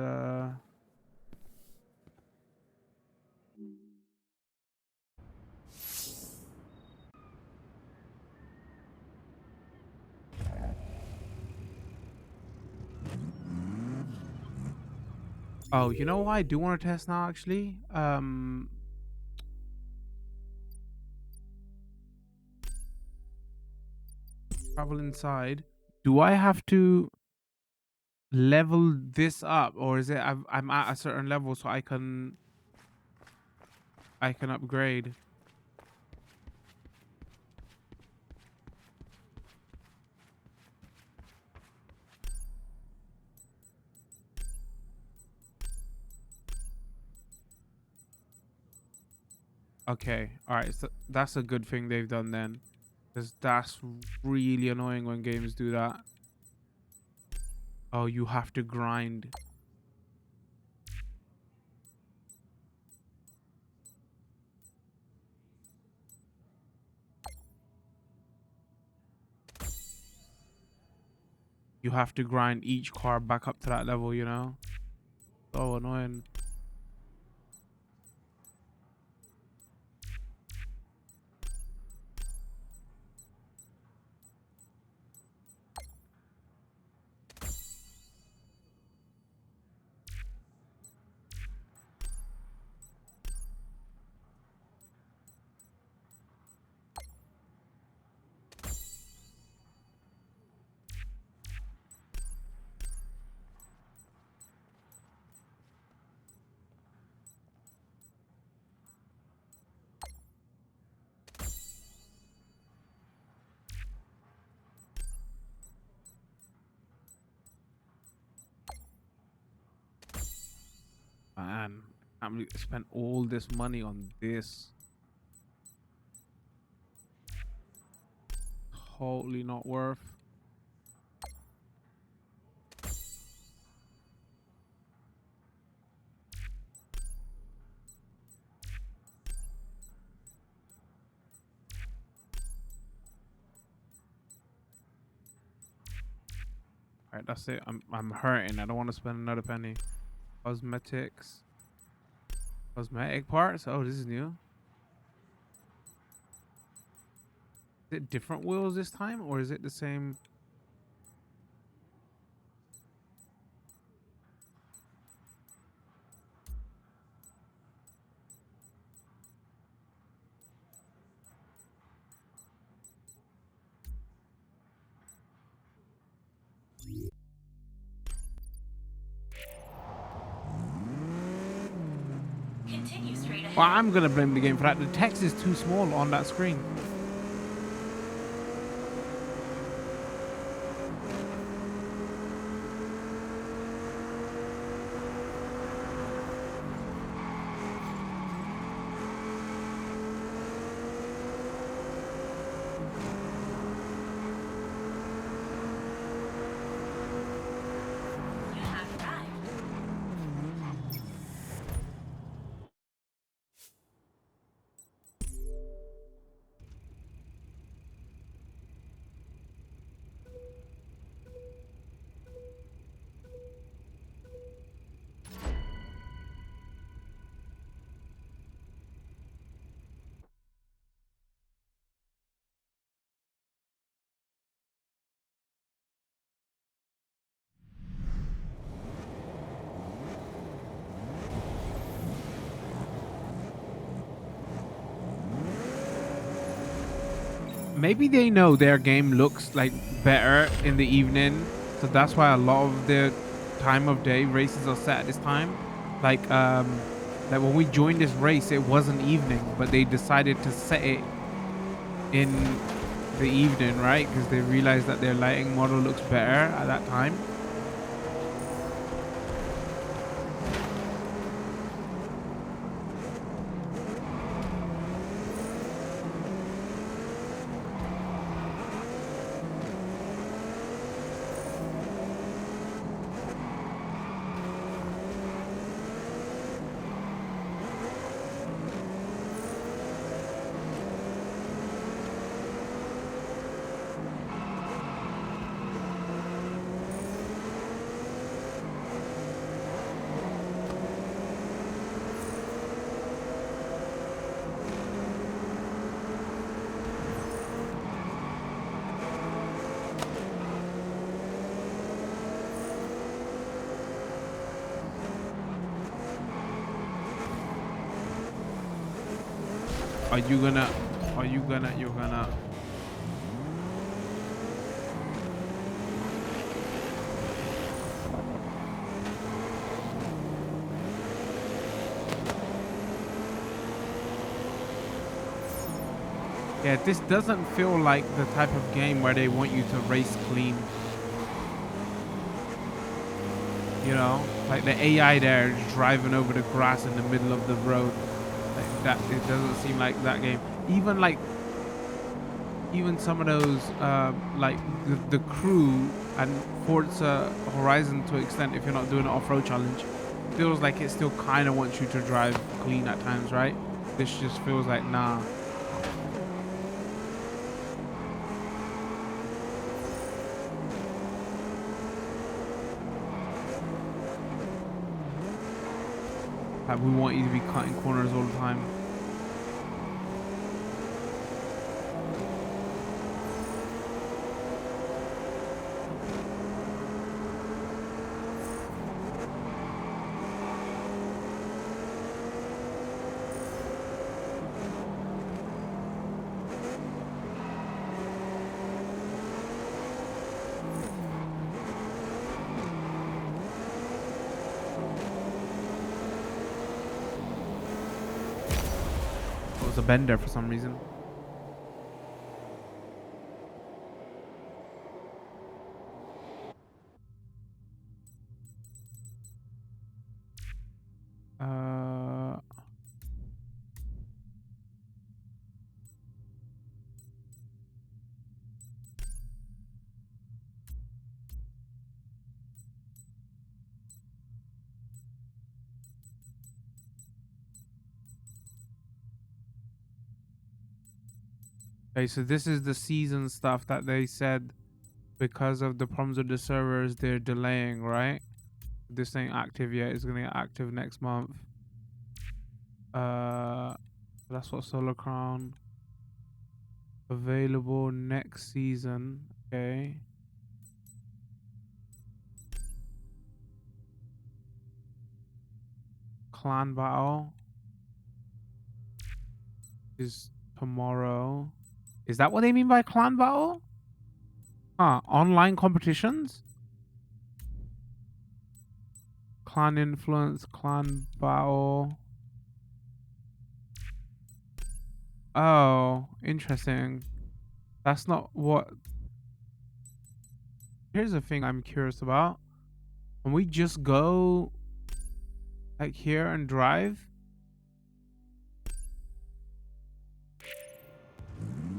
Oh, you know what I do want to test now actually? Travel inside. Do I have to level this up, or is it I'm at a certain level so I can upgrade? Okay, all right. So that's a good thing they've done then, because that's really annoying when games do that. Oh, you have to grind. You have to grind each car back up to that level, you know? So annoying. Man, I can't believe I spent all this money on this. Totally not worth. All right, that's it. I'm hurting. I don't want to spend another penny. Cosmetics. Cosmetic parts? Oh, this is new. Is it different wheels this time, or is it the same? Continue straight Well, ahead. I'm gonna blame the game for that. The text is too small on that screen. You have arrived. maybe they know their game looks like better in the evening, so that's why a lot of the time of day races are set at this time. Like when we joined this race, it wasn't evening, but they decided to set it in the evening, right? Because they realized that their lighting model looks better at that time. You're gonna. Yeah, this doesn't feel like the type of game where they want you to race clean. You know, like the AI there just driving over the grass in the middle of the road. Like that, it doesn't seem like that game. Even some of those, like the crew and Forza Horizon to an extent, if you're not doing an off-road challenge, feels like it still kind of wants you to drive clean at times, right? This just feels like, nah. Like we want you to be cutting corners all the time. It was a bender for some reason. Okay, so this is the season stuff that they said because of the problems with the servers they're delaying, right? This ain't active yet. It's gonna get active next month. That's what Solar Crown available next season. Okay. Clan battle is tomorrow. Is that what they mean by clan battle? Online competitions? Clan influence, clan battle. Oh, interesting. That's not what... Here's the thing I'm curious about. Can we just go like here and drive?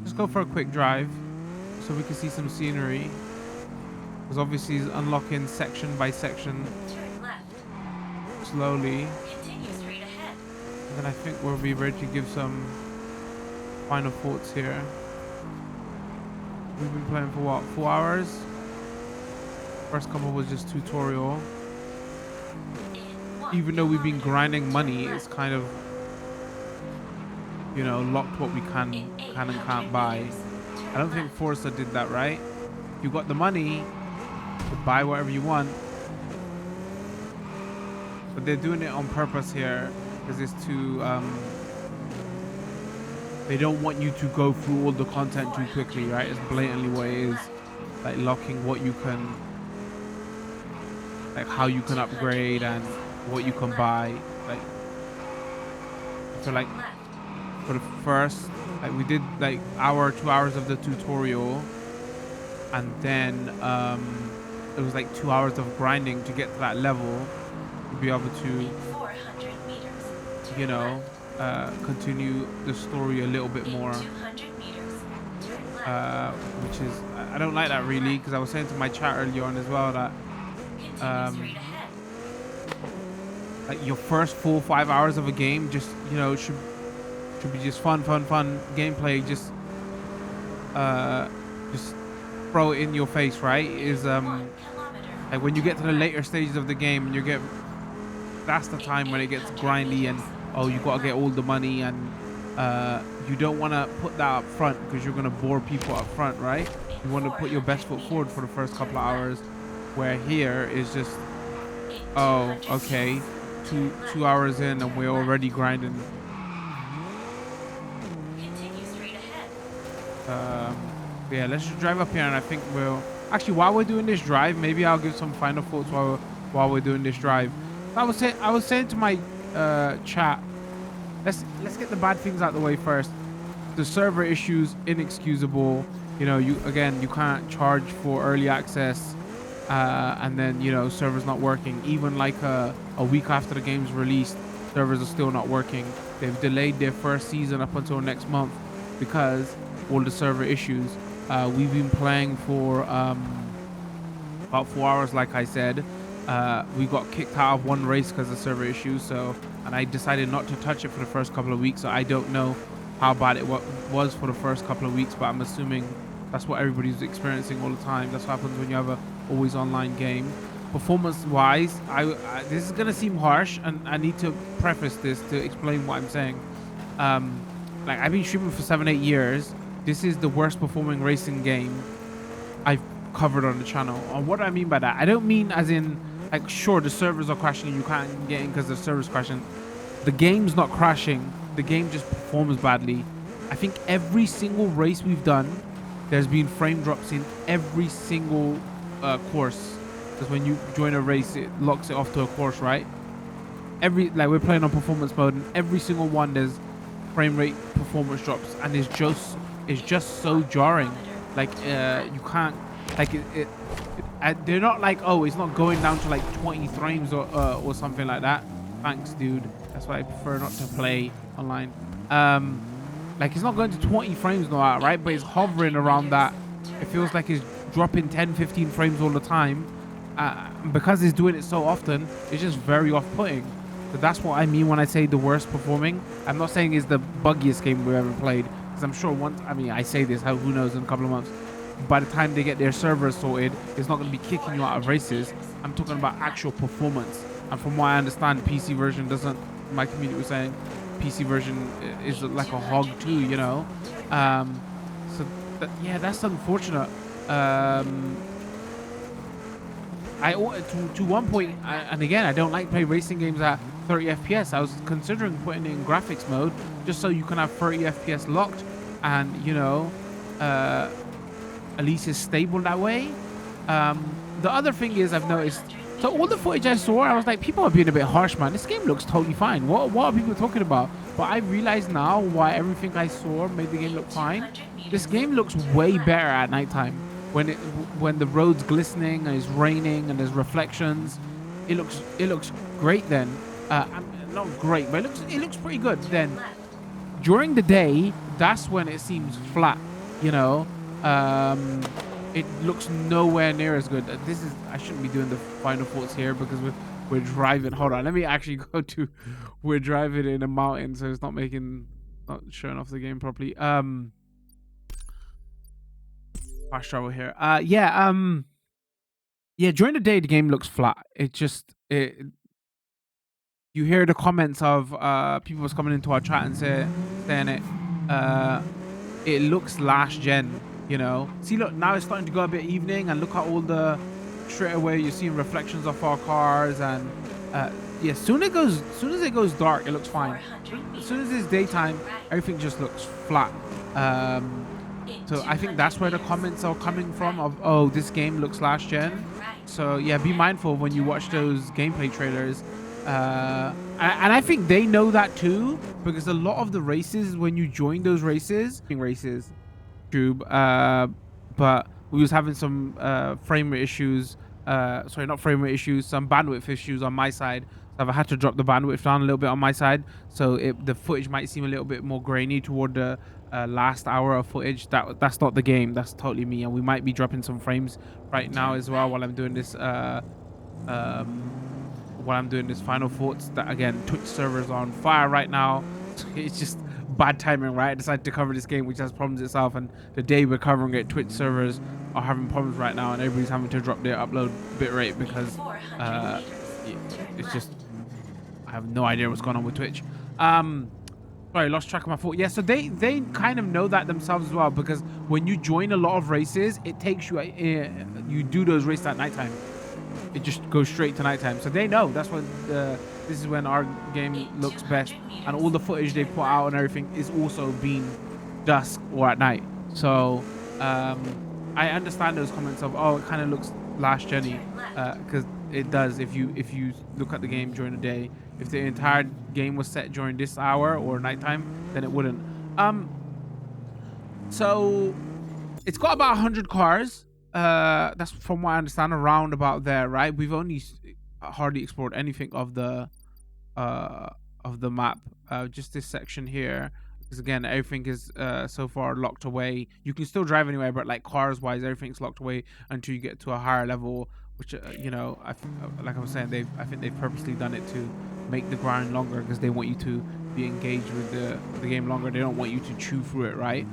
Just go for a quick drive so we can see some scenery. Because obviously it's unlocking section by section. Turn left. Slowly. Continue straight ahead. And then I think we'll be ready to give some final thoughts here. We've been playing for what, 4 hours? First couple was just tutorial. Even though we've been grinding money, it's kind of, you know, locked what we can and can't buy. I don't think Forza did that, right? You got the money to buy whatever you want, but they're doing it on purpose here because it's to they don't want you to go through all the content too quickly, right? It's blatantly what it is, like locking what you can, like how you can upgrade and what you can buy. Like I feel like for the first, like we did like 2 hours of the tutorial, and then it was like 2 hours of grinding to get to that level to be able to, 400 meters. you know, continue the story a little bit more, 200 meters. Turn left. which is, I don't like that really, because I was saying to my chat earlier on as well that Continue straight ahead. like your first full 5 hours of a game just, you know, should be just fun gameplay, just throw it in your face, right? Is 1 kilometer. like when you get to the later stages of the game and that's the time when it gets grindy and oh, you gotta get all the money, and you don't want to put that up front because you're gonna bore people up front, right? You want to put your best foot forward for the first couple of hours, where here is just, oh, okay, two hours in and we're already grinding. Continue straight ahead. Yeah, let's just drive up here, and I think we'll actually, while we're doing this drive, maybe I'll give some final thoughts while we're doing this drive. I was saying to my chat, let's get the bad things out of the way first. The server issues, inexcusable. You know, you can't charge for early access, and then, you know, servers not working. Even like a week after the game's released, servers are still not working. They've delayed their first season up until next month because all the server issues. We've been playing for about 4 hours, like I said. We got kicked out of one race because of server issues, and I decided not to touch it for the first couple of weeks, so I don't know how bad it was for the first couple of weeks, but I'm assuming that's what everybody's experiencing all the time. That's what happens when you have a always online game. Performance wise, this is gonna seem harsh, and I need to preface this to explain what I'm saying. Like, I've been streaming for 7-8 years. This is the worst performing racing game I've covered on the channel. And what do I mean by that? I don't mean as in, like, sure, the servers are crashing and you can't get in because the server's crashing. The game's not crashing. The game just performs badly. I think every single race we've done, there's been frame drops in every single course. Because when you join a race, it locks it off to a course, right? Like, we're playing on performance mode, and every single one there's frame rate performance drops, and it's just so jarring. Like, you can't, like, they're not like, oh, it's not going down to like 20 frames or something like that. Thanks, dude. That's why I prefer not to play online. Like, it's not going to 20 frames no, right? But it's hovering around that. It feels like it's dropping 10-15 frames all the time. Because it's doing it so often, it's just very off-putting. So that's what I mean when I say the worst performing. I'm not saying it's the buggiest game we've ever played, because I'm sure once, I mean, I say this, who knows, in a couple of months, by the time they get their servers sorted, it's not going to be kicking you out of races. I'm talking about actual performance. And from what I understand, the PC version doesn't, my community was saying, PC version is like a hog too, you know. So yeah, that's unfortunate. To one point, and again, I don't like playing racing games at 30 FPS. I was considering putting it in graphics mode just so you can have 30 FPS locked, and, you know, at least it's stable that way. The other thing is, I've noticed, so all the footage I saw, I was like, people are being a bit harsh, man. This game looks totally fine. What are people talking about? But I realize now why everything I saw made the game look fine. This game looks way better at nighttime. When the road's glistening and it's raining and there's reflections, it looks great then. Not great, but it looks pretty good then. During the day, that's when it seems flat, you know. It looks nowhere near as good. I shouldn't be doing the final thoughts here because we're driving. Hold on, let me actually go to. We're driving in a mountain, so it's not showing off the game properly. Fast travel here. Yeah. During the day, the game looks flat. You hear the comments of people was coming into our chat and saying it looks last gen. You know, see, look, now it's starting to go a bit evening, and look at all the straight away you're seeing reflections of our cars, and yeah, soon as it goes dark, it looks fine. 400 As soon as meters, it's daytime, turn right. everything just looks flat. In So I think that's where the 200 comments are meters, coming turn from right. of, oh, this game looks last gen. Turn right. So yeah, be Then mindful when you turn watch right. those gameplay trailers. And I think they know that too, because a lot of the races, when you join those races, tube, but we was having some frame rate issues. Sorry, not frame rate issues, some bandwidth issues on my side. So I've had to drop the bandwidth down a little bit on my side, so the footage might seem a little bit more grainy toward the last hour of footage. That's not the game. That's totally me, and we might be dropping some frames right now as well while I'm doing this. While I'm doing this final thoughts. That again, Twitch servers are on fire right now. It's just bad timing, right? I decided to cover this game, which has problems itself, and the day we're covering it, Twitch servers are having problems right now, and everybody's having to drop their upload bitrate because 400 meters, turn it's left. just I have no idea what's going on with Twitch. Sorry, lost track of my thought. Yeah, so they kind of know that themselves as well, because when you join a lot of races, it takes you you do those races at nighttime. It just goes straight to nighttime, so they know that's when this is when our game looks best, and all the footage they put out and everything is also being dusk or at night. So I understand those comments of, oh, it kind of looks last gen-y, because it does. If you look at the game during the day, if the entire game was set during this hour or nighttime, then it wouldn't. So it's got about 100 cars. That's from what I understand, around about there, right? We've only hardly explored anything of the map, just this section here, because again, everything is so far locked away. You can still drive anywhere, but like cars wise, everything's locked away until you get to a higher level, which you know, like I was saying, I think they've purposely done it to make the grind longer, because they want you to be engaged with the game longer. They don't want you to chew through it, right?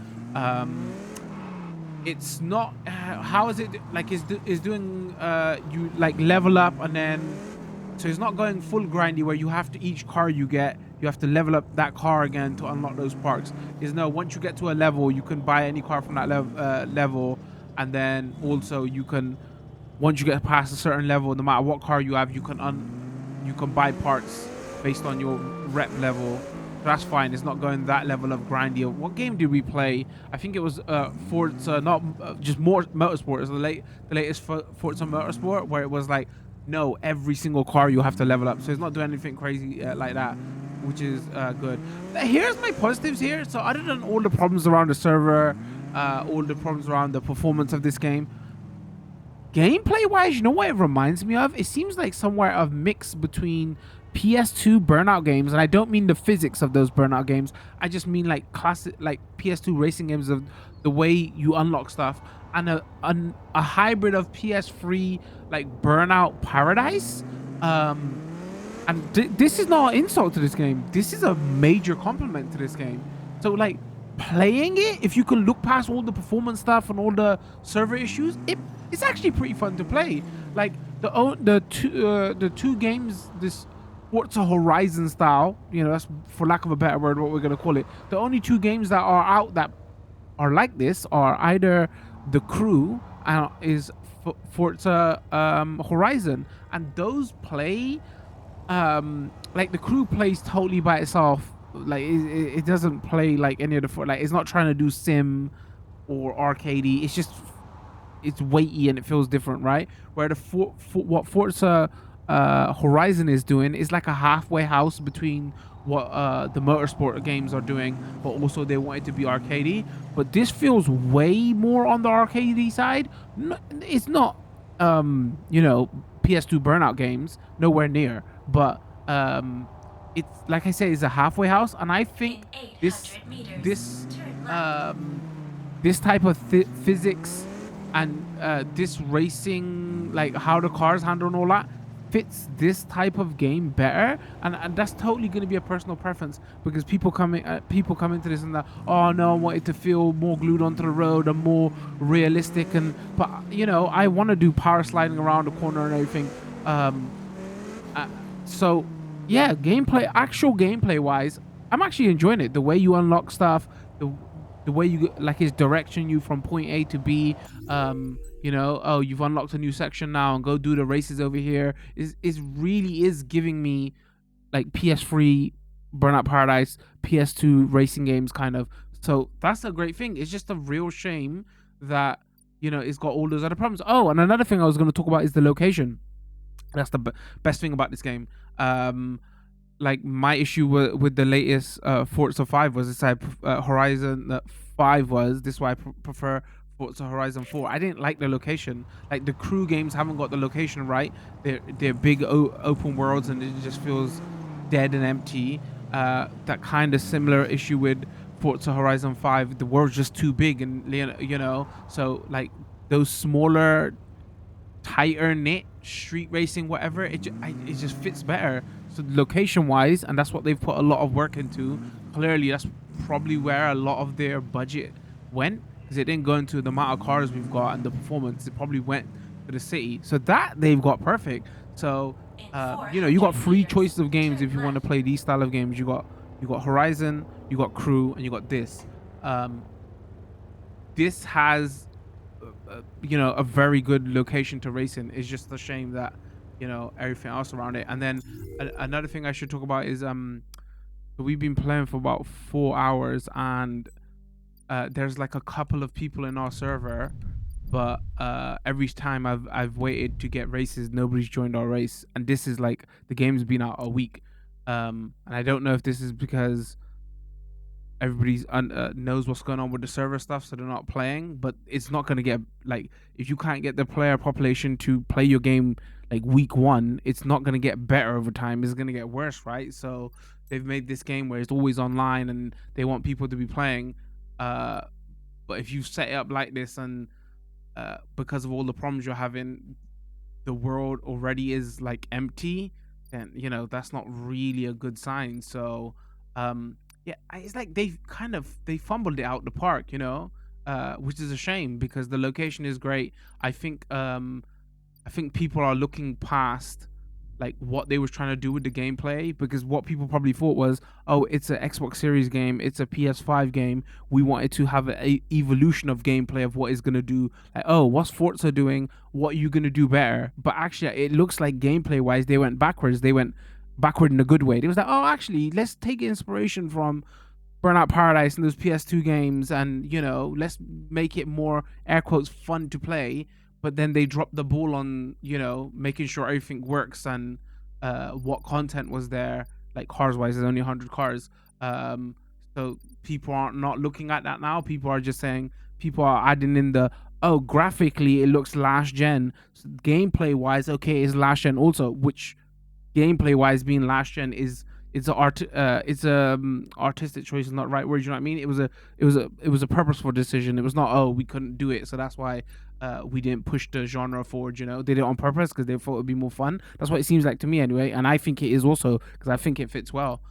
It's not how is it like is doing you like level up, and then so it's not going full grindy where you have to, each car you get, you have to level up that car again to unlock those parts. Is no, once you get to a level, you can buy any car from that level, and then also you can, once you get past a certain level, no matter what car you have, you can buy parts based on your rep level. That's fine. It's not going that level of grindy. What game did we play? I think it was Forza, not just more Motorsport. It was the latest Forza Motorsport, where it was like, no, every single car you have to level up. So it's not doing anything crazy like that, which is good. Here's my positives here. So other than all the problems around the server, all the problems around the performance of this game, gameplay wise, you know what it reminds me of? It seems like somewhere of mix between PS2 Burnout games, and I don't mean the physics of those Burnout games. I just mean like classic, like PS2 racing games of the way you unlock stuff, and a hybrid of PS3 like Burnout Paradise. And this is not an insult to this game. This is a major compliment to this game. So like playing it, if you can look past all the performance stuff and all the server issues, it's actually pretty fun to play. Like the two games, this Forza Horizon style, you know, that's for lack of a better word what we're gonna call it. The only two games that are out that are like this are either The Crew and is Forza Horizon, and those play like The Crew plays totally by itself. Like it doesn't play like any of the like, it's not trying to do sim or arcadey. It's just, it's weighty and it feels different, right? Where what Forza Horizon is doing is like a halfway house between what the motorsport games are doing, but also they want it to be arcadey. But this feels way more on the arcadey side. It's not you know, PS2 Burnout games, nowhere near, but it's like I say, it's a halfway house, and I think this type of physics and this racing, like how the cars handle and all that, fits this type of game better, and that's totally going to be a personal preference, because people come into this and that, oh no, I want it to feel more glued onto the road and more realistic, but you know, I want to do power sliding around the corner and everything. So yeah, actual gameplay wise, I'm actually enjoying it. The way you unlock stuff, the way you like, it's direction you from point A to B. oh, you've unlocked a new section now and go do the races over here, is really is giving me like PS3 Burnout Paradise, PS2 racing games kind of. So that's a great thing. It's just a real shame that it's got all those other problems. Oh, and another thing I was going to talk about is the location. That's the best thing about this game. Like my issue with the latest Forza 5 was this Horizon 5 was this is why I prefer Forza Horizon 4. I didn't like the location. Like the crew games haven't got the location right. They're big open worlds and it just feels dead and empty. That kind of similar issue with Forza Horizon 5. The world's just too big and so like those smaller tighter knit street racing whatever it just fits better, so location wise, and that's what they've put a lot of work into. Clearly that's probably where a lot of their budget went, because it didn't go into the amount of cars we've got and the performance. It probably went to the city, so that they've got perfect. So you got three choices of games if you want to play these style of games. You got Horizon, you got Crew, and you got this. This has a very good location to race in. It's just a shame that everything else around it. And then another thing I should talk about is we've been playing for about 4 hours, and there's like a couple of people in our server, but every time I've waited to get races, nobody's joined our race. And this is like, the game's been out a week, and I don't know if this is because everybody's knows what's going on with the server stuff, so they're not playing. But it's not going to get, like, if you can't get the player population to play your game like week 1, it's not going to get better over time. It's going to get worse, right? So they've made this game where it's always online and they want people to be playing, but if you set it up like this, and because of all the problems you're having, the world already is like empty, then that's not really a good sign. So yeah, it's like they fumbled it out the park, which is a shame, because the location is great. I think people are looking past like what they was trying to do with the gameplay, because what people probably thought was, oh, it's an Xbox Series game, it's a PS5 game, we wanted to have an evolution of gameplay of what it's going to do. Like, oh, what's Forza doing, what are you going to do better? But actually it looks like gameplay wise they went backwards. They went backward in a good way. It was like, oh, actually let's take inspiration from Burnout Paradise and those PS2 games, and let's make it more air quotes fun to play. But then they dropped the ball on making sure everything works, and what content was there. Like cars wise, there's only 100 cars, so people are not looking at that now. People are just saying, people are adding in the, oh, graphically it looks last gen, so gameplay wise, okay, is last gen also, which gameplay wise being last gen is artistic choice is not the right word, you know what I mean? It was a purposeful decision. It was not, oh, we couldn't do it, so that's why we didn't push the genre forward. They did it on purpose because they thought it would be more fun. That's what it seems like to me anyway, and I think it is also, because I think it fits well.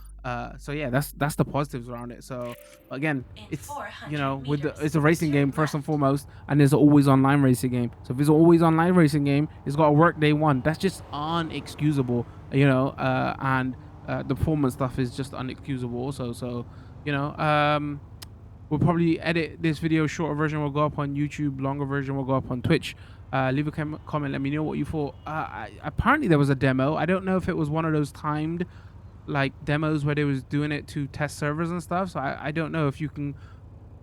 So yeah, that's the positives around it. So again, it's it's a racing game first and foremost, and there's an always online racing game. So if it's an always online racing game, it's got to work day one. That's just unexcusable, and the performance stuff is just unexcusable also. So we'll probably edit this video. Shorter version will go up on YouTube, longer version will go up on Twitch. Leave a comment, let me know what you thought. Apparently there was a demo. I don't know if it was one of those timed like demos where they was doing it to test servers and stuff, so I don't know if you can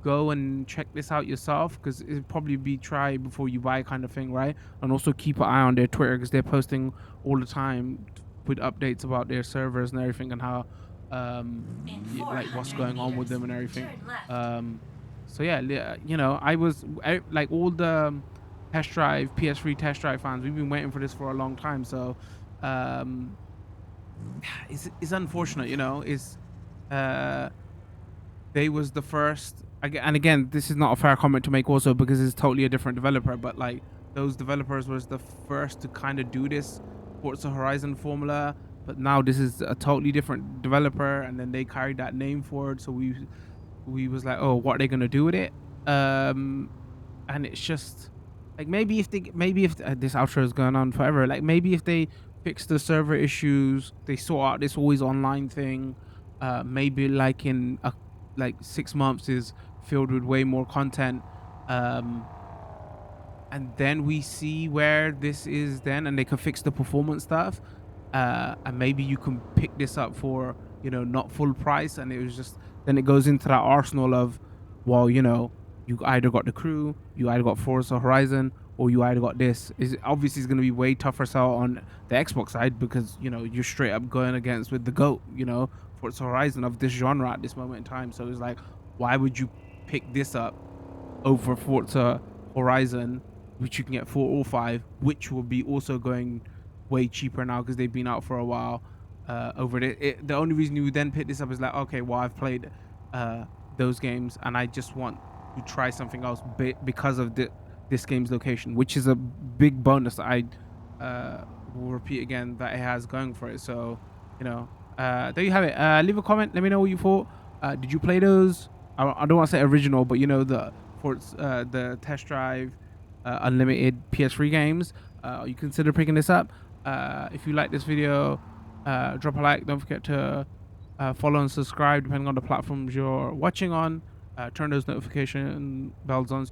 go and check this out yourself, because it'd probably be try before you buy kind of thing, right? And also keep an eye on their Twitter, because they're posting all the time with updates about their servers and everything, and how like what's going on with them and everything. So yeah, like all the test drive PS3 test drive fans, we've been waiting for this for a long time. So it's unfortunate, it's they was the first, and again, this is not a fair comment to make also, because it's totally a different developer, but like those developers was the first to kind of do this Forza Horizon formula. But now this is a totally different developer, and then they carried that name forward, so we was like, oh, what are they gonna do with it? And it's just like, maybe if this outro is going on forever, like maybe if they fix the server issues, they sort out this always online thing, maybe like in like 6 months is filled with way more content, and then we see where this is then, and they can fix the performance stuff. And maybe you can pick this up for, you know, not full price. And it was just, then it goes into that arsenal of, well, you know, you either got the Crew, you either got Forza Horizon, or you either got this. Is obviously it's going to be way tougher sell on the Xbox side, because, you know, you're straight up going against with the GOAT, you know, Forza Horizon of this genre at this moment in time. So it's like, why would you pick this up over Forza Horizon, which you can get 4 or 5, which will be also going way cheaper now because they've been out for a while. Over it, the only reason you then pick this up is like, okay, well, I've played those games and I just want to try something else because of this game's location, which is a big bonus. I will repeat again that it has going for it. So, you know, there you have it. Leave a comment, let me know what you thought. Did you play those? I don't want to say original, but you know, the test drive unlimited PS3 games. You consider picking this up. If you like this video, drop a like. Don't forget to follow and subscribe depending on the platforms you're watching on. Turn those notification bells on